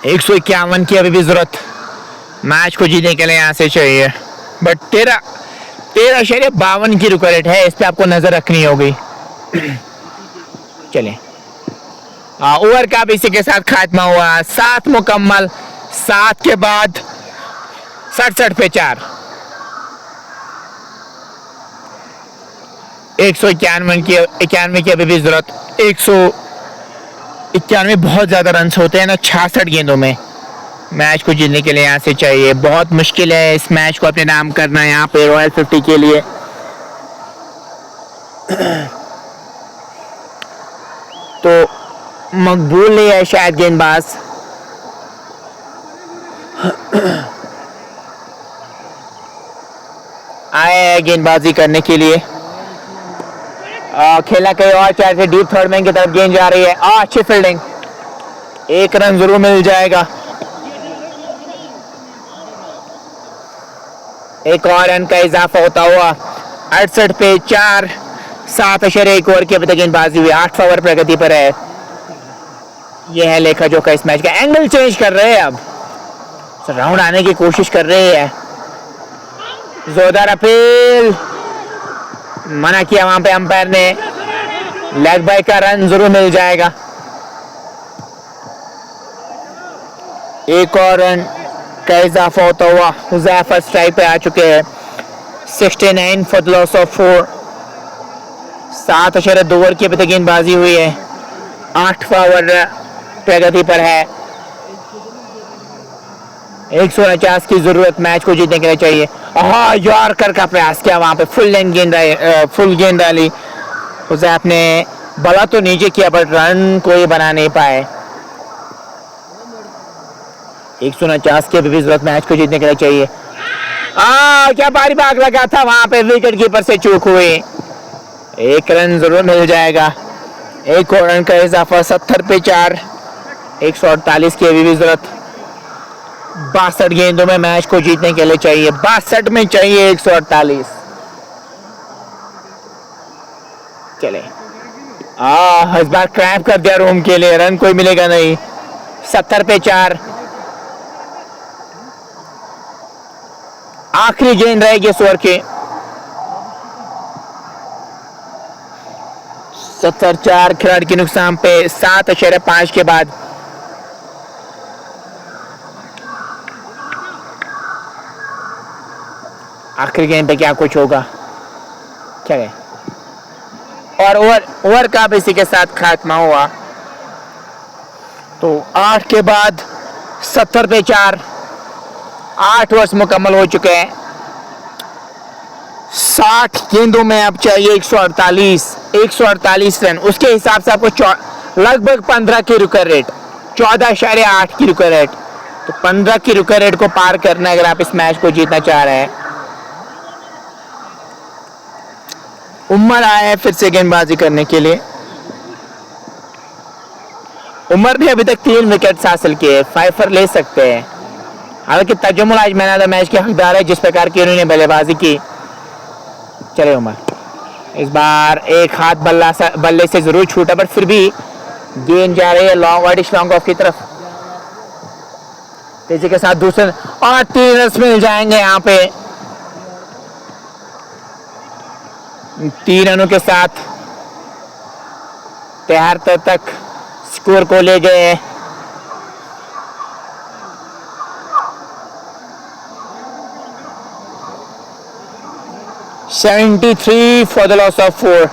Speaker 1: 151 की अभी भी जरूरत मैच को जीतने के लिए यहाँ से चाहिए, बट 13.52 की रुक रेट है, इस पे आपको नजर रखनी होगी। चले ओवर का भी इसी के साथ खात्मा हुआ। 7 मुकम्मल, 7 के बाद 67 पे 4, 191 की अभी भी जरूरत। 191 बहुत ज्यादा रन होते हैं ना 66 गेंदों में। मैच को जीतने के लिए यहाँ से चाहिए, बहुत मुश्किल है इस मैच को अपने नाम करना यहाँ पे रॉयल 50 के लिए। तो मकबूल नहीं है शायद गेंदबाज। आए हैं गेंदबाजी करने के लिए। खेला कहीं और चाहे से डीप थर्ड मैन की तरफ गेंद जा रही है। अच्छी फील्डिंग, 1 रन जरूर मिल जाएगा। एक और रन का इजाफा होता हुआ 68 पे 4, 7.1 ओवर की अभी तक गेंदबाजी हुई। 8वां ओवर प्रगति पर है। यह है लेखा जोखा इस मैच का। एंगल चेंज कर रहे हैं, अब राउंड आने की कोशिश कर रहे हैं। जोरदार अपील, मना किया वहां पे अंपायर ने। लेग बाय का रन जरूर मिल जाएगा। एक और रन का इजाफा होता हुआ हुज़ैफा स्ट्राइक पे आ चुके हैं। 69 for the loss of 4। 7.2 over की अभी तक गेंदबाजी हुई है। 8वां ओवर प्रगति पर है। 149 की जरूरत मैच को जीतने के लिए चाहिए। यॉर्कर का प्रयास किया वहां पे, फुल गेंद डाली। हुज़ैफ ने बला तो नीचे किया बट रन कोई बना नहीं पाए। 149 की भी जरूरत मैच को जीतने के लिए चाहिए। क्या भारी भाग लगा था वहां पे, विकेट कीपर से चूक हुई। 1 रन जरूर मिल जाएगा। एक और रन का इजाफा। 70 पे 4, 148 की अभी भी जरूरत। 62 गेंदों में मैच को जीतने के लिए चाहिए। 62 में चाहिए 148। चले इस बार क्रैम्प कर दिया रूम के लिए, रन कोई मिलेगा नहीं। 70 पे 4, आखिरी गेंद रहेगी इस ओवर के। 70-4 खिलाड़ी के नुकसान पे 7.5 के बाद। आखिरी गेंद पे क्या कुछ होगा। चले और ओवर का भी इसी के साथ खात्मा हुआ। तो 8 के बाद 70 पे 4, 8 ओवर मुकम्मल हो चुके हैं। 60 गेंदों में अब चाहिए 148 रन। उसके हिसाब से आपको लगभग 15 की रुकर रेट, 14.8 की रुकर रेट। तो 15 की रुकर रेट को पार करना है अगर आप इस मैच को जीतना चाह रहे हैं। उमर आया है फिर से गेंदबाजी करने के लिए। उमर ने अभी तक 3 विकेट हासिल किए, 5 ले सकते हैं। हालांकि तजुमुल आज मैन ऑफ द मैच के हकदार है जिस प्रकार की उन्होंने बल्लेबाजी की। चले उमर, इस बार एक हाथ बल्ले से जरूर छूटा पर फिर भी गेंद जा रही है लॉन्ग ऑफ की तरफ। तेजी के साथ दूसरे और 3 रन मिल जाएंगे यहाँ पे। 3 रनों के साथ 73 तक स्कोर को ले गए। (73 फॉर द लॉस ऑफ 4।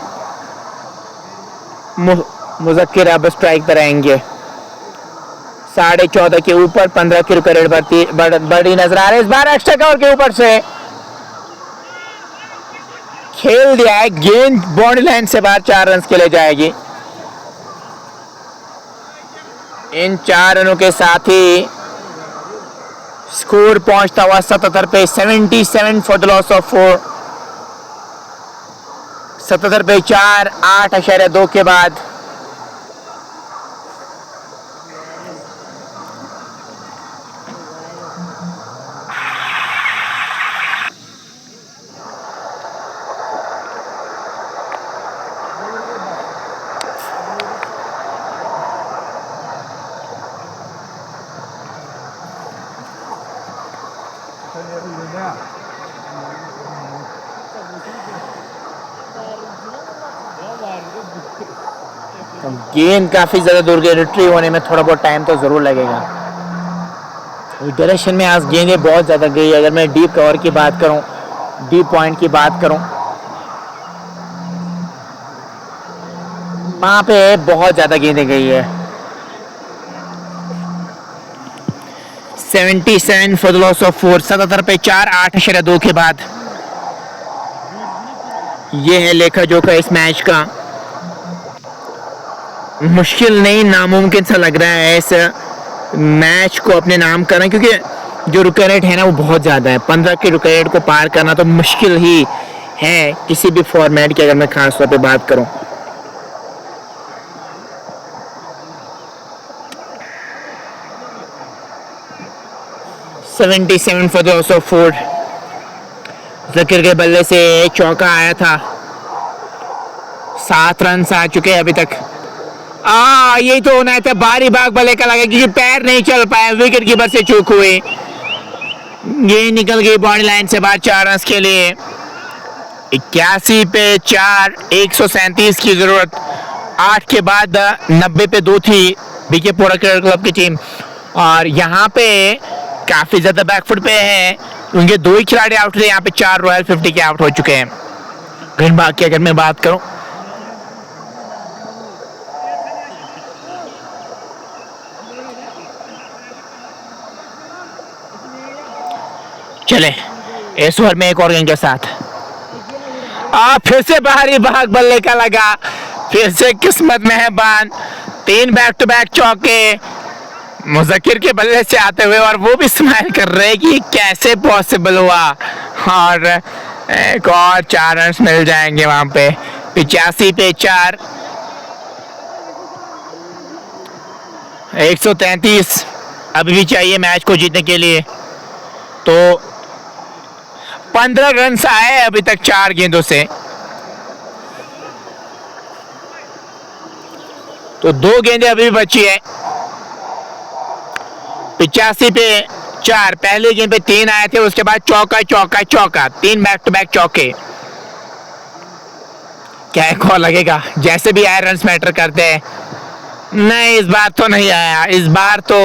Speaker 1: मुज़क्किर अब स्ट्राइक पर आएंगे। 14.5 के ऊपर 15 की रेट बड़ी नजर आ रही है। इस बार एक्स्ट्रा कवर के ऊपर से खेल दिया है, गेंद बाउंड्री लाइन से बाहर 4 रन के लिए जाएगी। इन 4 रनों के साथ ही स्कोर पहुंचता हुआ 77 पे। 77 फॉर द लॉस ऑफ 4। 77 पे 4, 8.2 के बाद गेंद काफी ज्यादा दूर गई। रिट्रीव होने में थोड़ा बहुत टाइम तो जरूर लगेगा। डायरेक्शन में आज गेंदें बहुत ज्यादा गई। अगर मैं डीप कवर की बात करूं, डीप पॉइंट की बात करूं, वहां पे बहुत ज्यादा गेंदें गई है। 77 फॉर द लॉस ऑफ 4। 77 पे 4, 8.2 के बाद ये है लेखा जोखा इस मैच का। मुश्किल नहीं, नामुमकिन सा लग रहा है इस मैच को अपने नाम करना, क्योंकि जो रुक रेट है ना वो बहुत ज़्यादा है। 15 के रुक रेट को पार करना तो मुश्किल ही है किसी भी फॉर्मेट की, अगर मैं खास तौर पे बात करूं। (77 for the loss of 4। Zakir के बल्ले से चौका आया था। 7 रन आ चुके हैं अभी तक। यही तो होना था, बारी बाग बल्ले का लगा क्योंकि पैर नहीं चल पाया, विकेट कीपर से चूक हुई। ये निकल गई बाउंड्री लाइन से बाहर 4 रन के लिए। 81 पे 4, 137 की जरूरत। 8 के बाद 90 पे 2 थी बीके पोरा क्रिकेट क्लब की टीम, और यहाँ पे काफी ज्यादा बैकफुट पे है। उनके 2 ही खिलाड़ी आउट थे, यहाँ पे 4 रॉयल 50 के आउट हो चुके हैं। गेंद भाग की अगर मैं बात करूं, चले इस ओवर में एक और गेंद के साथ फिर से बाहरी भाग बल्ले का लगा। फिर से किस्मत मेहरबान। 3 बैक टू बैक चौके मुज़क्किर के बल्ले से आते हुए, और वो भी स्माइल कर रहे हैं कि कैसे पॉसिबल हुआ। और एक और 4 रन मिल जाएंगे वहां पे। 85 पे 4, 133 अभी भी चाहिए मैच को जीतने के लिए। तो 15 रन आए अभी तक 4 गेंदों से। तो 2 गेंदें अभी बची है। 85 पे 4, पहले गेंद पे 3 आए थे, उसके बाद चौका चौका चौका, 3 बैक टू बैक चौके। क्या एक और लगेगा? जैसे भी आए रन मैटर करते हैं। नहीं, इस बार तो नहीं आया। इस बार तो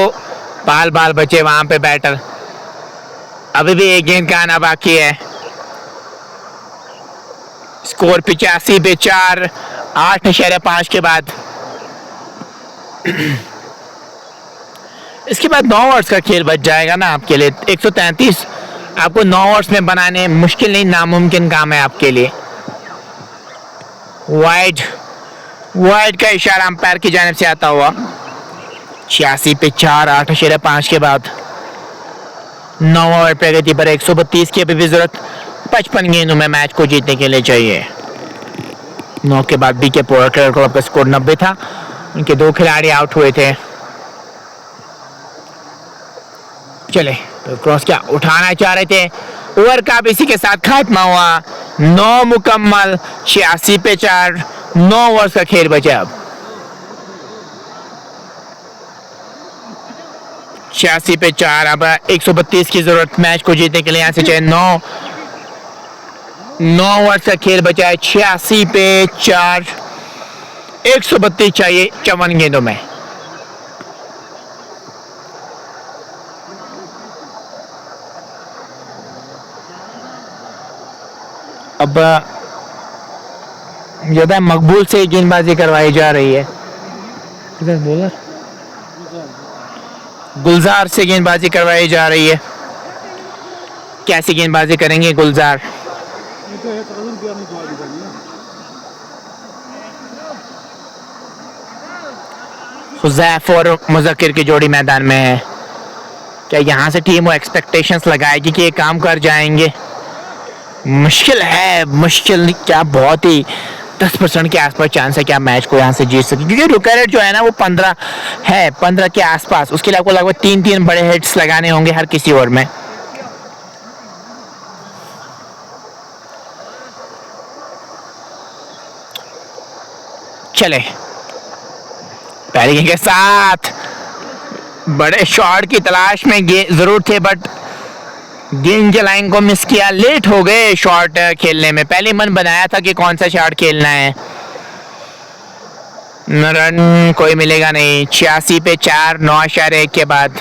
Speaker 1: बाल बाल बचे वहां पे बैटर। अभी भी एक गेंद का आना बाकी है। स्कोर 85 पे 4, 8.5 के बाद। इसके बाद 9 ओवर्स का खेल बच जाएगा ना आपके लिए। 133 आपको 9 ओवर्स में बनाने मुश्किल नहीं, नामुमकिन काम है आपके लिए। वाइड का इशारा अंपायर की जानिब से आता हुआ। 86 पे 4, 8.5 के बाद 9 ओवर प्रगति पर 132 की अभी भी जरूरत। 55 गेंदों में मैच को जीतने के लिए चाहिए। 9 के बाद बीके पोरा क्रिकेट क्लब का स्कोर 90 था। उनके 2 खिलाड़ी आउट हुए थे। चले तो क्रॉस क्या उठाना चाह रहे थे। ओवर का भी इसी के साथ खात्मा हुआ। 9 मुकम्मल। 86 पे 4, 9 ओवर्स का खेल बचा। अब 86 पे 4। अब 132 की जरूरत मैच को जीतने के लिए। यहाँ से चाहिए 9 ओवर का खेल बचा है। 86 पे 4, 132 चाहिए 54 गेंदों में। अब ज्यादा मकबूल से गेंदबाजी करवाई जा रही है। बोलर गुलजार से गेंदबाजी करवाई जा रही है। कैसी गेंदबाजी करेंगे गुलजार? हुज़ैफ और मुज़क्किर की जोड़ी मैदान में है। क्या यहाँ से टीम वो एक्सपेक्टेशंस लगाएगी कि ये काम कर जाएंगे? मुश्किल है, मुश्किल क्या, बहुत ही 10% के आसपास चांस है कि आप मैच को यहाँ से जीत सके, क्योंकि रुका रेट जो है ना वो 15 है, 15 के आसपास। उसके लिए आपको लगभग 3 बड़े हिट्स लगाने होंगे हर किसी ओवर में। चले पहले गेंद के साथ बड़े शॉट की तलाश में जरूर थे, बट गेंद के लाइन को मिस किया। लेट हो गए शॉट खेलने में। पहले मन बनाया था कि कौन सा शॉट खेलना है। रन कोई मिलेगा नहीं। 86 पे 4, 9.1 के बाद।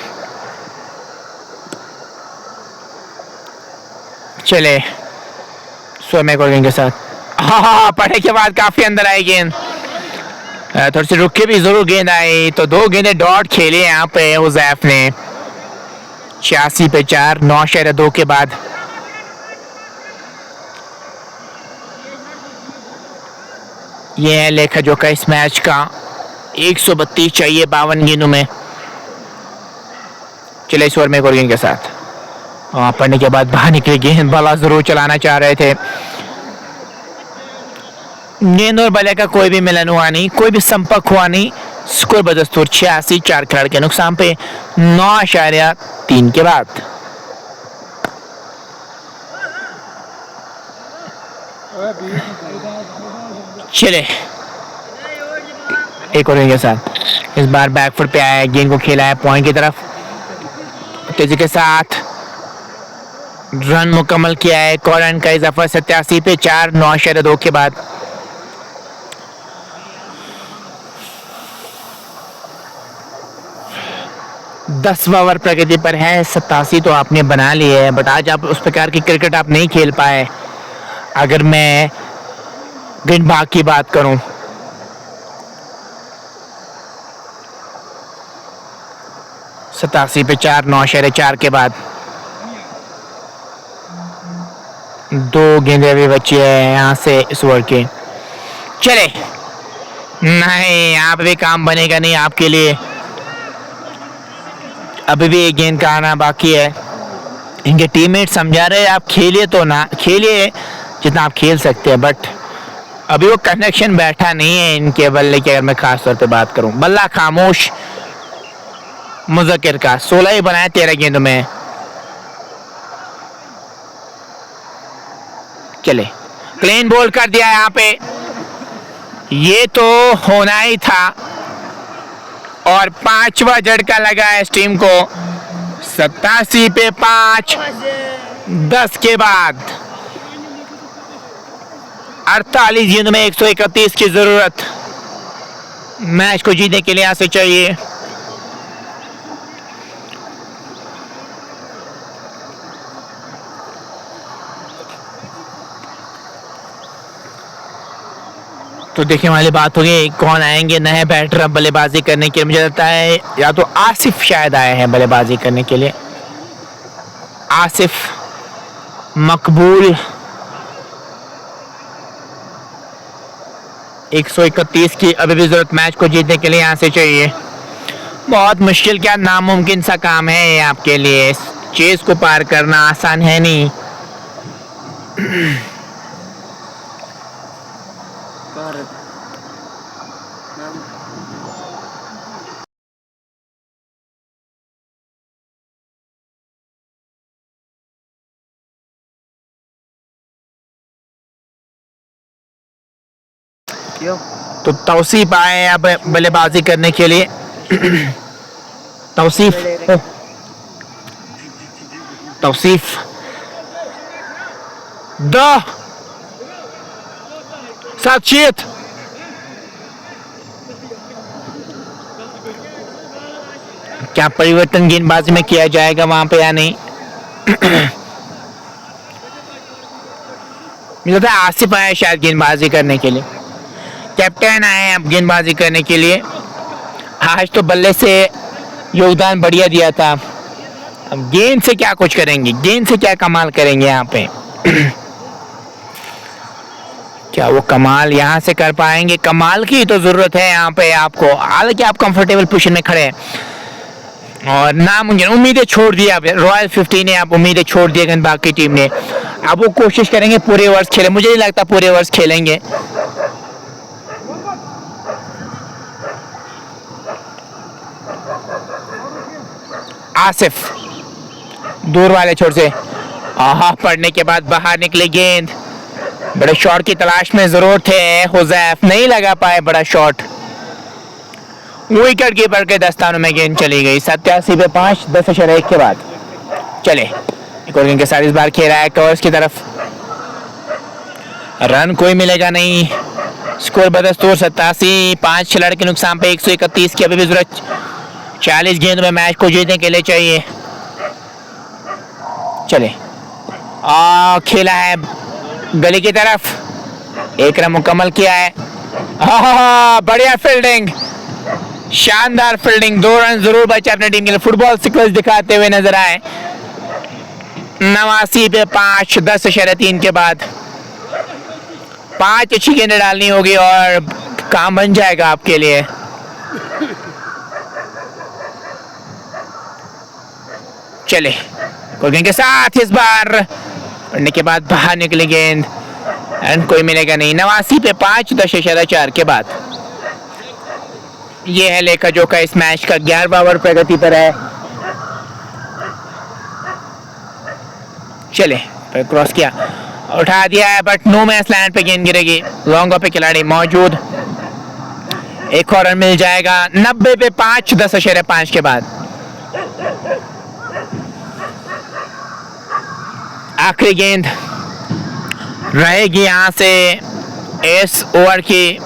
Speaker 1: चले स्विमिंग गेंद के साथ, हाँ पढ़े के बाद काफी अंदर आई गेंद। थोड़ी सी रुक के भी जरूर गेंद आई, तो 2 गेंदें डॉट खेले यहाँ पे हुज़ैफ ने। 86 पे 4, 9.2 के बाद। ये है लेखा जोखा इस मैच का। 132 चाहिए 52 गेंदों में। चले इस ओवर में एक और गेंद के साथ, पड़ने के बाद बाहर निकली गेंद। बल्ला जरूर चलाना चाह रहे थे। गेंद और बल्ले का कोई भी मिलन हुआ नहीं, कोई भी संपर्क हुआ नहीं। स्कोर बदस्तूर 86, 4 खिलाड़ी के नुकसान पे 9.3 के बाद। चले एक और के साथ, इस बार बैकफुट पे आया, गेंद को खेला है पॉइंट की तरफ। तेजी के साथ रन मुकम्मल किया है। एक और रन का इजाफा 87 पे 4, 9.2 के बाद। दसवां ओवर प्रगति पर है। 87 तो आपने बना ली है, बट आज आप उस प्रकार की क्रिकेट आप नहीं खेल पाए। अगर मैं गेंद भाग की बात करूं, सतासी पे 4, 9.4 के बाद 2 गेंदें भी बची है यहाँ से इस ओवर के। चले नहीं, यहाँ पे भी काम बनेगा नहीं आपके लिए। अभी भी एक गेंद का आना बाकी है। इनके टीममेट समझा रहे आप खेलिए, तो ना खेलिए जितना आप खेल सकते हैं, बट अभी वो कनेक्शन बैठा नहीं है इनके बल्ले की। अगर मैं खास तौर पे बात करूं, बल्ला खामोश मुज़क्किर का 16 ही बनाया 13 गेंदों में। चले क्लीन बॉल कर दिया यहाँ पे, ये तो होना ही था। और 5वां झटका लगा है इस टीम को। 87 पे 5, 10 के बाद 48 गेंदों में 131 की जरूरत मैच को जीतने के लिए यहाँ से चाहिए। तो देखने वाली बात होगी कौन आएंगे नए बैटर बल्लेबाजी करने के लिए। मुझे लगता है या तो आसिफ शायद आए हैं बल्लेबाजी करने के लिए। आसिफ, मकबूल। 131 की अभी भी जरूरत मैच को जीतने के लिए यहाँ से चाहिए। बहुत मुश्किल क्या नामुमकिन सा काम है ये आपके लिए। चेस को पार करना आसान है नहीं। तो तौसीफ आए अब बल्लेबाजी करने के लिए। तौसीफ तौसीफ द साचियत क्या परिवर्तन गेंदबाजी में किया जाएगा वहां पे या नहीं? मुझे लगता है आसिफ आया शायद गेंदबाजी करने के लिए, कैप्टन आए अब गेंदबाजी करने के लिए। आज तो बल्ले से योगदान बढ़िया दिया था, अब गेंद से क्या कुछ करेंगे, गेंद से क्या कमाल करेंगे यहाँ पे। क्या वो कमाल यहाँ से कर पाएंगे? कमाल की तो जरूरत है यहाँ पे आपको, हालांकि आप कंफर्टेबल पोजीशन में खड़े हैं और नामुमकिन उम्मीदें छोड़ दी आप, रॉयल 15 ने आप उम्मीदें छोड़ दी गेंदबाज की टीम ने। अब वो कोशिश करेंगे पूरे ओवर्स खेले, मुझे नहीं लगता पूरे ओवर्स खेलेंगे। आसिफ दूर वाले छोर से पड़ने के बाद बाहर निकले गेंद, बड़े शॉट की तलाश में जरूर थे हुजैफ, नहीं लगा पाए बड़ा शॉट। विकेट कीपर के दस्तानों में गेंद चली गई। 87 पे 5, 10/1 के बाद। चले एक और गेंद के साथ इस बार खेल रहा है कवर्स की तरफ, रन कोई मिलेगा नहीं। स्कोर बदस्तूर 87, 5 खिलाड़ी के नुकसान पे 131 की अभी भी जरूरत 40 गेंद में मैच को जीतने के लिए चाहिए। चले खेला है गली की तरफ, एक रन मुकम्मल किया है। बढ़िया फील्डिंग, शानदार फील्डिंग, 2 रन जरूर बचे अपने टीम के लिए। फुटबॉल सीक्वेंस दिखाते हुए नजर आए। 89 पे 5, 10/3 के बाद 5 अच्छी गेंदें डालनी होगी और काम बन जाएगा आपके लिए। चले गेंद के साथ इस बार पड़ने के बाद बाहर निकली गेंद, एंड कोई मिलेगा नहीं। 89 पे 5, 10/4 के बाद। ये है लेखा जोखा इस मैच का, 11वां ओवर प्रगति पर है। चले क्रॉस किया, उठा दिया है बट नो मैच लैंड पे गेंद गिरेगी। लॉन्ग पे खिलाड़ी मौजूद, एक और रन मिल जाएगा। 90 पे 5, 10/5 के बाद। आखिरी गेंद रहेगी यहां से इस ओवर की,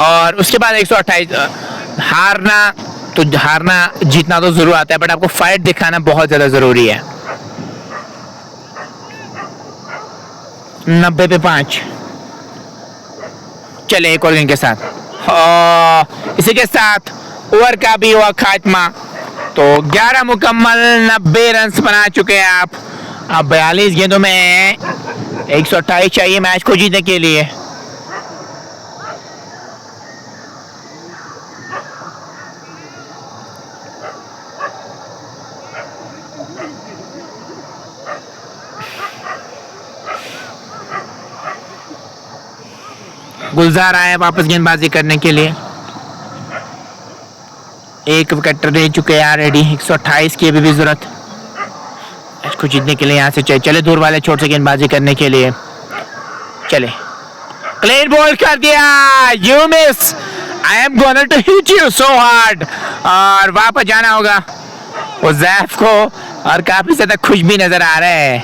Speaker 1: और उसके बाद 128। हारना जीतना तो जरूर आता है, बट आपको फाइट दिखाना बहुत ज्यादा जरूरी है। 90 पे 5। चले एक और गेंद के साथ, इसी के साथ ओवर का भी हुआ खात्मा। तो 11 मुकम्मल, 90 रन बना चुके हैं आप। अब 42 गेंदों में 128 चाहिए मैच को जीतने के लिए। गुलजार आए वापस गेंदबाजी करने के लिए, एक विकेट ले चुके हैं ऑलरेडी। 128 की अभी भी जरूरत इसको जीतने के लिए यहाँ से चाहिए। चले दूर वाले छोर से गेंदबाजी करने के लिए। चले क्लीन बॉल कर दिया, you miss, I am gonna to hit you so hard. और वापस जाना होगा उज़ैफ को, और काफी ज्यादा खुश भी नजर आ रहे हैं।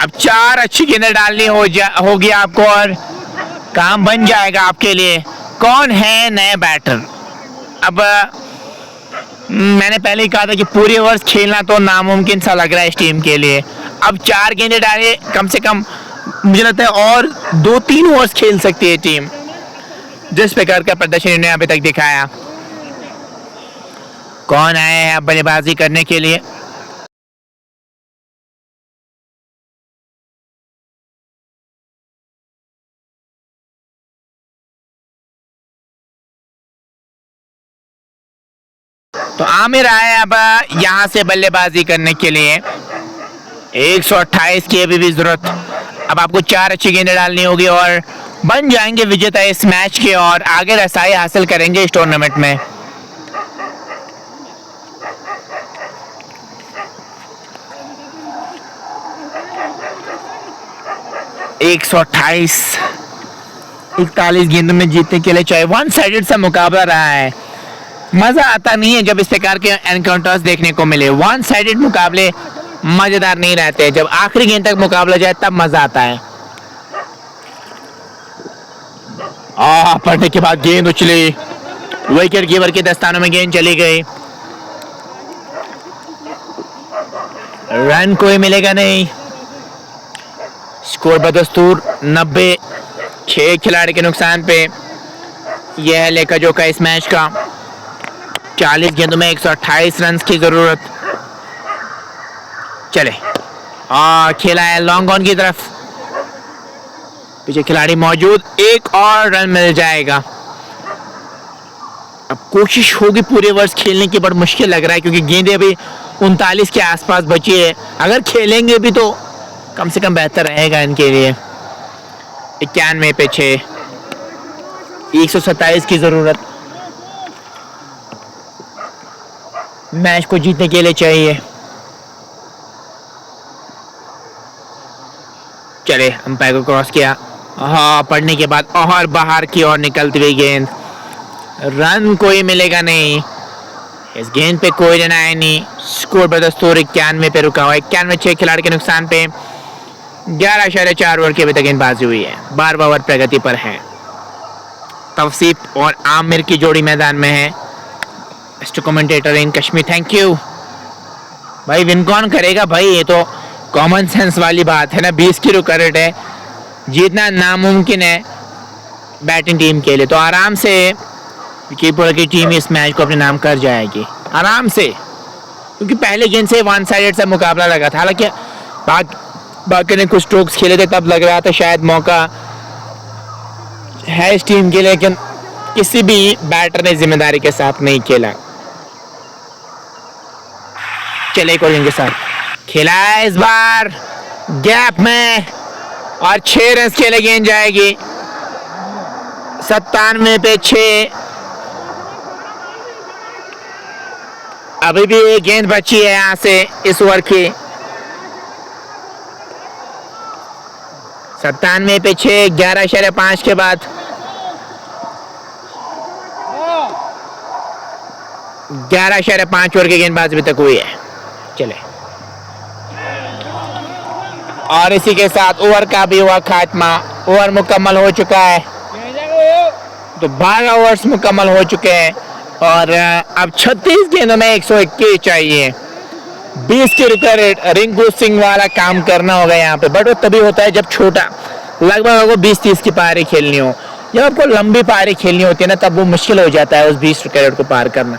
Speaker 1: अब 4 अच्छी गेंदें डालनी होगी आपको और काम बन जाएगा आपके लिए। कौन है नए बैटर? अब मैंने पहले ही कहा था कि पूरे ओवर्स खेलना तो नामुमकिन सा लग रहा है इस टीम के लिए। अब 4 गेंदें डाले कम से कम, मुझे लगता है और 2-3 ओवर्स खेल सकती है टीम, जिस प्रकार का प्रदर्शन इन्होंने अभी तक दिखाया। कौन आए हैं अब बल्लेबाजी करने के लिए? तो आमिर आए अब यहां से बल्लेबाजी करने के लिए। 128 की अभी भी जरूरत। अब आपको 4 अच्छी गेंदें डालनी होगी और बन जाएंगे विजेता इस मैच के, और आगे रसाई हासिल करेंगे इस टूर्नामेंट में। एक 41 गेंदों में जीतने के लिए चाहिए। 1 साइडेड सा मुकाबला रहा है। मजा आता नहीं है जब इस प्रकार के एनकाउंटर्स देखने को मिले। वन साइडेड मुकाबले मजेदार नहीं रहते, जब आखिरी गेंद तक मुकाबला जाए तब मजा आता है। पढ़ने के बाद गेंद उछली, विकेट कीपर के दस्तानों में गेंद चली गई। रन कोई मिलेगा नहीं। स्कोर बदस्तूर 90, 6 खिलाड़ी के नुकसान पे। यह है लेखा जोखा इस मैच का। 40 गेंदों में 128 रन की जरूरत। चले खेला है लॉन्ग ऑन की तरफ, पीछे खिलाड़ी मौजूद, एक और रन मिल जाएगा। अब कोशिश होगी पूरे वर्ष खेलने की, बड़ा मुश्किल लग रहा है क्योंकि गेंदें अभी 39 के आसपास बची है। अगर खेलेंगे भी तो कम से कम बेहतर रहेगा इनके लिए। 91 पे 6, 127 की जरूरत मैच को जीतने के लिए चाहिए। चले अंपायर को क्रॉस किया, पढ़ने के बाद और बाहर की ओर निकलती हुई गेंद। रन कोई मिलेगा नहीं, इस गेंद पे कोई रन आया नहीं। स्कोर बदस्तूर 91 पे रुका हुआ है। 91, 6 खिलाड़ी के नुकसान पे। 11.4 ओवर की अभी तक गेंदबाजी हुई है। 12 ओवर प्रगति पर है। तवसीफ और आमिर की जोड़ी मैदान में है। Commentator in Kashmir, thank you भाई। विन कौन करेगा भाई, ये तो कॉमन सेंस वाली बात है ना। 20 की रुका रेट है, जीतना नामुमकिन है बैटिंग टीम के लिए। तो आराम से कीपर की टीम इस मैच को अपने नाम कर जाएगी आराम से, क्योंकि पहले गेंद से वन साइडेड सा मुकाबला लगा था। हालांकि बाकी ने कुछ स्ट्रोक्स खेले थे, तब लग रहा था शायद मौका है इस टीम के लिए, लेकिन किसी भी बैटर ने जिम्मेदारी के साथ नहीं खेला। चले एक और गेंद के साथ खेला है इस बार गैप में, और 6 रन के लिए गेंद जाएगी। 97 पे 6। अभी भी एक गेंद बची है यहां से इस ओवर की। 97 पे 6, 11.5 के बाद 11.5 ओवर की गेंदबाजी अभी तक हुई है। चले, और इसी के साथ ओवर का भी हुआ खात्मा। ओवर मुकम्मल हो चुका है, तो 12 ओवर्स मुकम्मल हो चुके हैं, और अब 36 गेंदों में 121 चाहिए। 20 की रुका रेट, रिंकू सिंह वाला काम करना होगा यहाँ पे। बट वो तभी होता है जब छोटा, लगभग आपको 20-30 की पारी खेलनी हो। जब आपको लंबी पारी खेलनी होती है ना, तब वो मुश्किल हो जाता है उस 20 रुका रेट को पार करना।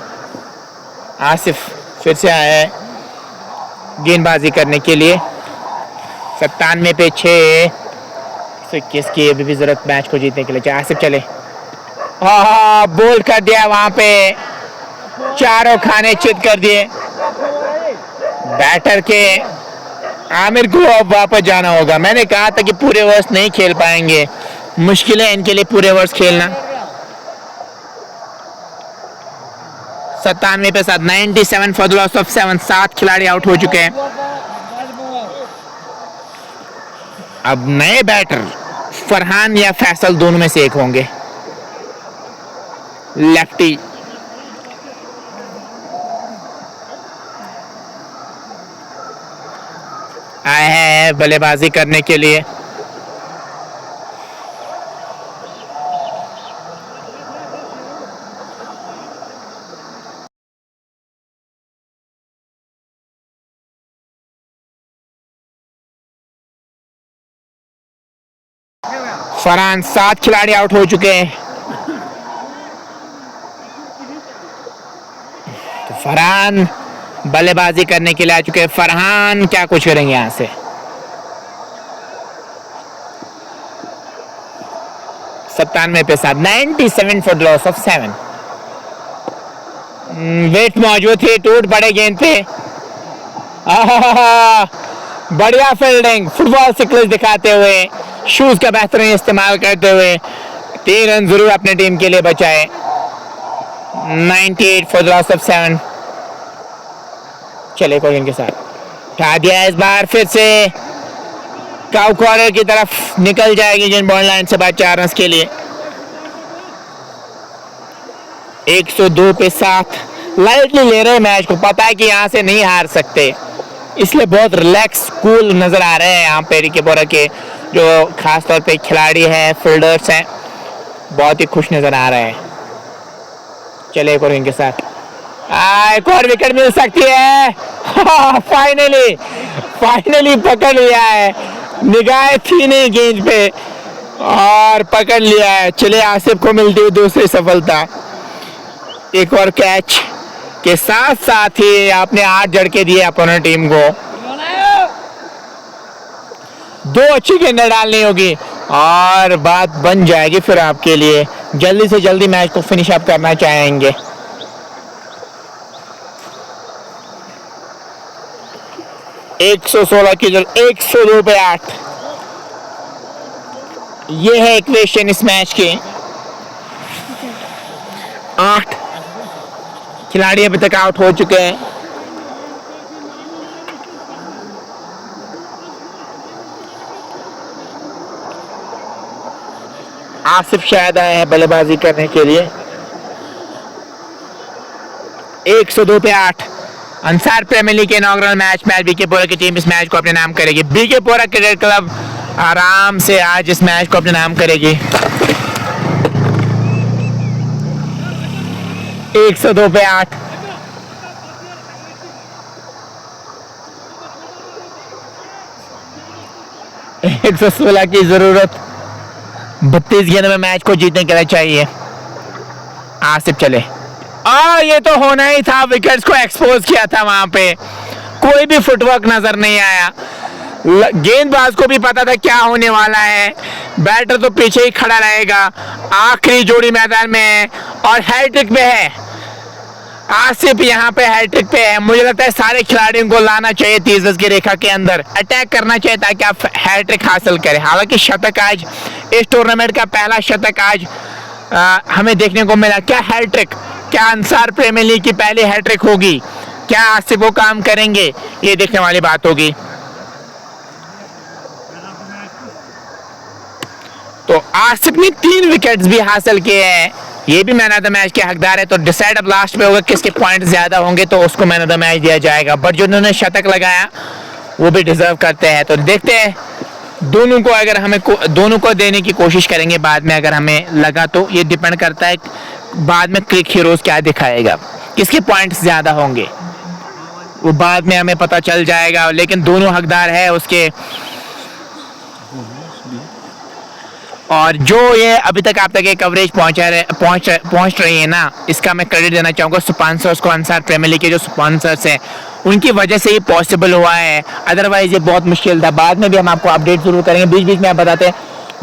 Speaker 1: आसिफ फिर से आया है गेंदबाजी करने के लिए। 97 पे 6, 121 की अभी भी जरूरत मैच को जीतने के लिए। आसिफ चले, बोल्ड कर दिया वहां पे, चारों खाने चित कर दिए बैटर के। आमिर को अब वापस जाना होगा। मैंने कहा था कि पूरे ओवर्स नहीं खेल पाएंगे, मुश्किल है इनके लिए पूरे ओवर्स खेलना। 97 पे 7, 97 फॉर द लॉस ऑफ 7। 7 खिलाड़ी आउट हो चुके हैं। अब नए बैटर फरहान या फैसल दोनों में से एक होंगे। लेफ्टी आए हैं बल्लेबाजी करने के लिए। फरहान, 7 खिलाड़ी आउट हो चुके हैं। तो फरहान बल्लेबाजी करने के लिए आ चुके हैं। फरहान क्या कुछ करेंगे यहां से। 97 पे 7, 97 फॉर द लॉस ऑफ 7। वेट मौजूद थी, टूट पड़े गेंद पे। बढ़िया फील्डिंग, फुटबॉल सिक्लेस दिखाते हुए, शूज का बेहतरीन इस्तेमाल करते हुए 3 रन जरूर अपने टीम के लिए बचाए। 98 फॉर द लॉस ऑफ 7। चले कोई इनके साथ उठा दिया। इस बार फिर से काउ कॉर्नर की तरफ निकल जाएगी जिन बॉल लाइन से बाद 4 रन के लिए। 102 पे 7 लाइटली ले रहे हैं मैच को, पता है कि यहाँ से नहीं हार सकते, इसलिए बहुत रिलैक्स कूल नज़र आ रहे हैं यहाँ पे रिकीपोरा के जो खास तौर पे खिलाड़ी हैं, फील्डर्स हैं, बहुत ही खुश नज़र आ रहे हैं। चले एक और इनके साथ एक और विकेट मिल सकती है। फाइनली फाइनली पकड़ लिया है, निगाहें थी नहीं गेंद पे और पकड़ लिया है। चले आसिफ को मिलती हुई दूसरी सफलता। एक और कैच के साथ साथ ही आपने 8 झटके दिए अपोनेंट टीम को। 2 अच्छी गेंदें डालनी होगी और बात बन जाएगी फिर आपके लिए, जल्दी से जल्दी मैच को फिनिश अप करना चाहेंगे। एक 116 की 102 पे 8, ये है इक्वेशन इस मैच के। 8 खिलाड़ी अभी तक आउट हो चुके हैं। आसिफ शायद आए हैं बल्लेबाजी करने के लिए। 102 पे 8 अंसार प्रीमियर लीग के इनॉग्रल मैच में बीकेपुरा की टीम इस मैच को अपने नाम करेगी। बीकेपुरा क्रिकेट क्लब आराम से आज इस मैच को अपने नाम करेगी। 102 पे 8 116 की जरूरत 32 गेंद में मैच को जीतने के लिए चाहिए। आसिफ चले, ये तो होना ही था, विकेट्स को एक्सपोज किया था, वहां पे कोई भी फुटवर्क नजर नहीं आया। गेंदबाज को भी पता था क्या होने वाला है, बैटर तो पीछे ही खड़ा रहेगा। आखिरी जोड़ी मैदान में है और हैट्रिक पे है आसिफ, यहाँ पे हैट्रिक पे है। मुझे लगता है सारे खिलाड़ियों को लाना चाहिए 30 गज की रेखा के अंदर, अटैक करना चाहिए ताकि आप हैट्रिक हासिल करें। हालांकि शतक आज इस टूर्नामेंट का पहला शतक आज हमें देखने को मिला। क्या हैट्रिक, क्या अंसार प्रीमियर लीग की पहली हैट्रिक होगी, क्या आसिफ वो काम करेंगे, ये देखने वाली बात होगी। तो आसिफ ने 3 विकेट्स भी हासिल किए हैं, ये भी मैन ऑफ द मैच के हकदार है। तो डिसाइड अब लास्ट में होगा किसके पॉइंट ज्यादा होंगे तो उसको मैन ऑफ द मैच दिया जाएगा। बट जिन्होंने शतक लगाया वो भी डिजर्व करते हैं। तो देखते हैं दोनों को, अगर हमें दोनों को देने की कोशिश करेंगे बाद में, अगर हमें लगा तो ये डिपेंड करता है बाद में क्रिक हीरोज क्या दिखाएगा, किसके पॉइंट्स ज्यादा होंगे वो बाद में हमें पता चल जाएगा। लेकिन दोनों हकदार है उसके। और जो ये अभी तक आप तक ये कवरेज पहुंच रही है ना, इसका मैं क्रेडिट देना चाहूँगा स्पॉन्सर्स को। अंसार प्रीमियर लीग के जो स्पॉन्सर्स हैं उनकी वजह से ये पॉसिबल हुआ है, अदरवाइज ये बहुत मुश्किल था। बाद में भी हम आपको अपडेट जरूर करेंगे, बीच बीच में आप बताते हैं।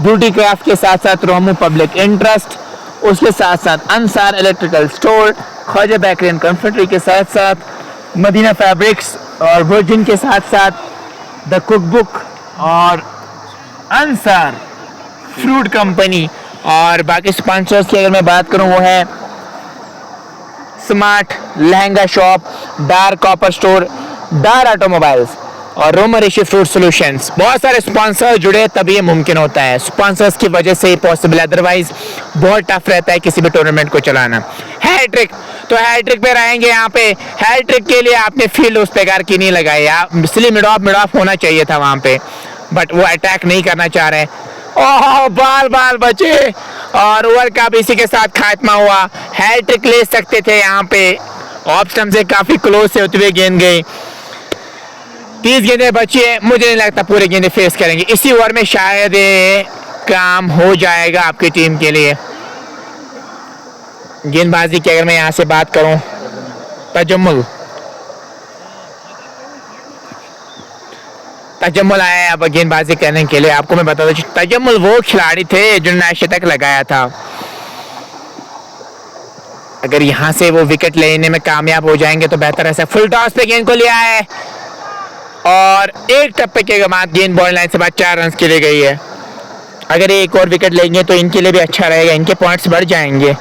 Speaker 1: ब्यूटी क्राफ्ट के साथ साथ रोमू पब्लिक इंटरेस्ट, उसके साथ साथ Ansar electrical store, Khwaja bakery and confectionery के साथ साथ मदीना फैब्रिक्स और वर्जिन के साथ साथ द कुकबुक और अंसार फ्रूट कंपनी। और बाकी स्पॉन्सर्स की अगर मैं बात करूं वो है स्मार्ट लहंगा शॉप, डार कॉपर स्टोर, डार ऑटोमोबाइल्स और रोमर ऋषि फ्रूट सॉल्यूशंस। बहुत सारे स्पॉन्सर जुड़े तभी ये मुमकिन होता है, स्पॉन्सर्स की वजह से ही पॉसिबल है, अदरवाइज बहुत टफ रहता है किसी भी टूर्नामेंट को चलाना। हैट्रिक, तो हैट्रिक पे रहेंगे यहाँ पे। हैट्रिक के लिए आपने फील्ड उस प्रकार की नहीं लगाई, इसलिए मिड ऑफ होना चाहिए था वहां पे, बट वो अटैक नहीं करना चाह रहे। ओह, बाल बचे और ओवर का भी इसी के साथ खात्मा हुआ। हैट्रिक ले सकते थे यहाँ पे, ऑफ स्टंप से काफी क्लोज से होते हुए गेंद गई। 30 गेंदें बची है, मुझे नहीं लगता पूरे गेंदें फेस करेंगे। इसी ओवर में शायद काम हो जाएगा आपकी टीम के लिए। गेंदबाजी की अगर मैं यहाँ से बात करूं, तजम्मुल आया अब गेंदबाजी करने के लिए। आपको मैं बता दूं, तजम्मुल वो खिलाड़ी थे जिन्होंने शतक लगाया था। अगर यहाँ से वो विकेट लेने में कामयाब हो जाएंगे तो बेहतर है। फुल टॉस पे गेंद को लिया है और एक टप्पे के बाद गेंद बॉल लाइन से बाद 4 रन के लिए गई है। अगर एक और विकेट लेंगे तो इनके लिए भी अच्छा रहेगा, इनके पॉइंट्स बढ़ जाएंगे।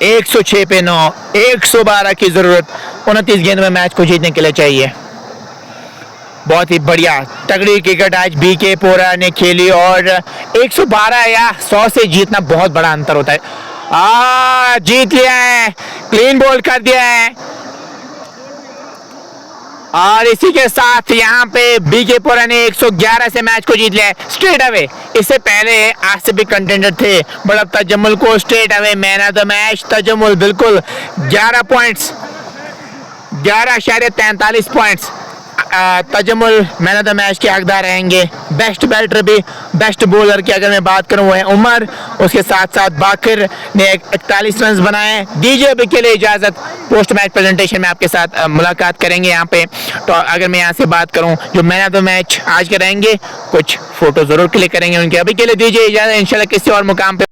Speaker 1: 106 पे 9, 112 की जरूरत 29 गेंद में मैच को जीतने के लिए चाहिए। बहुत ही बढ़िया तगड़ी क्रिकेट आज बीकेपुरा ने खेली और 112 या 100 से जीतना बहुत बड़ा अंतर होता है। जीत लिया है, क्लीन बोल्ड कर दिया है। और इसी के साथ यहाँ पे बीकेपुरा ने 111 से मैच को जीत लिया है स्ट्रेट अवे। इससे पहले आसिफ कंटेंडर थे, बट अब तजम्मुल को straight away man of the match Tajammul, बिल्कुल 11 points, 11.43 points. Tajammul man of the match के हकदार रहेंगे। बेस्ट बैटर भी, बेस्ट बॉलर की अगर मैं बात करूं वो है उमर, उसके साथ साथ बाकिर ने 41 रन बनाए। दीजिए अभी के लिए इजाज़त, पोस्ट मैच प्रेजेंटेशन में आपके साथ मुलाकात करेंगे यहाँ पे। तो अगर मैं यहाँ से बात करूँ जो मैन ऑफ द मैच आज के रहेंगे, कुछ फोटो ज़रूर क्लिक करेंगे उनके। अभी के लिए दीजिए इजाज़त, इंशाल्लाह किसी और मुकाम पे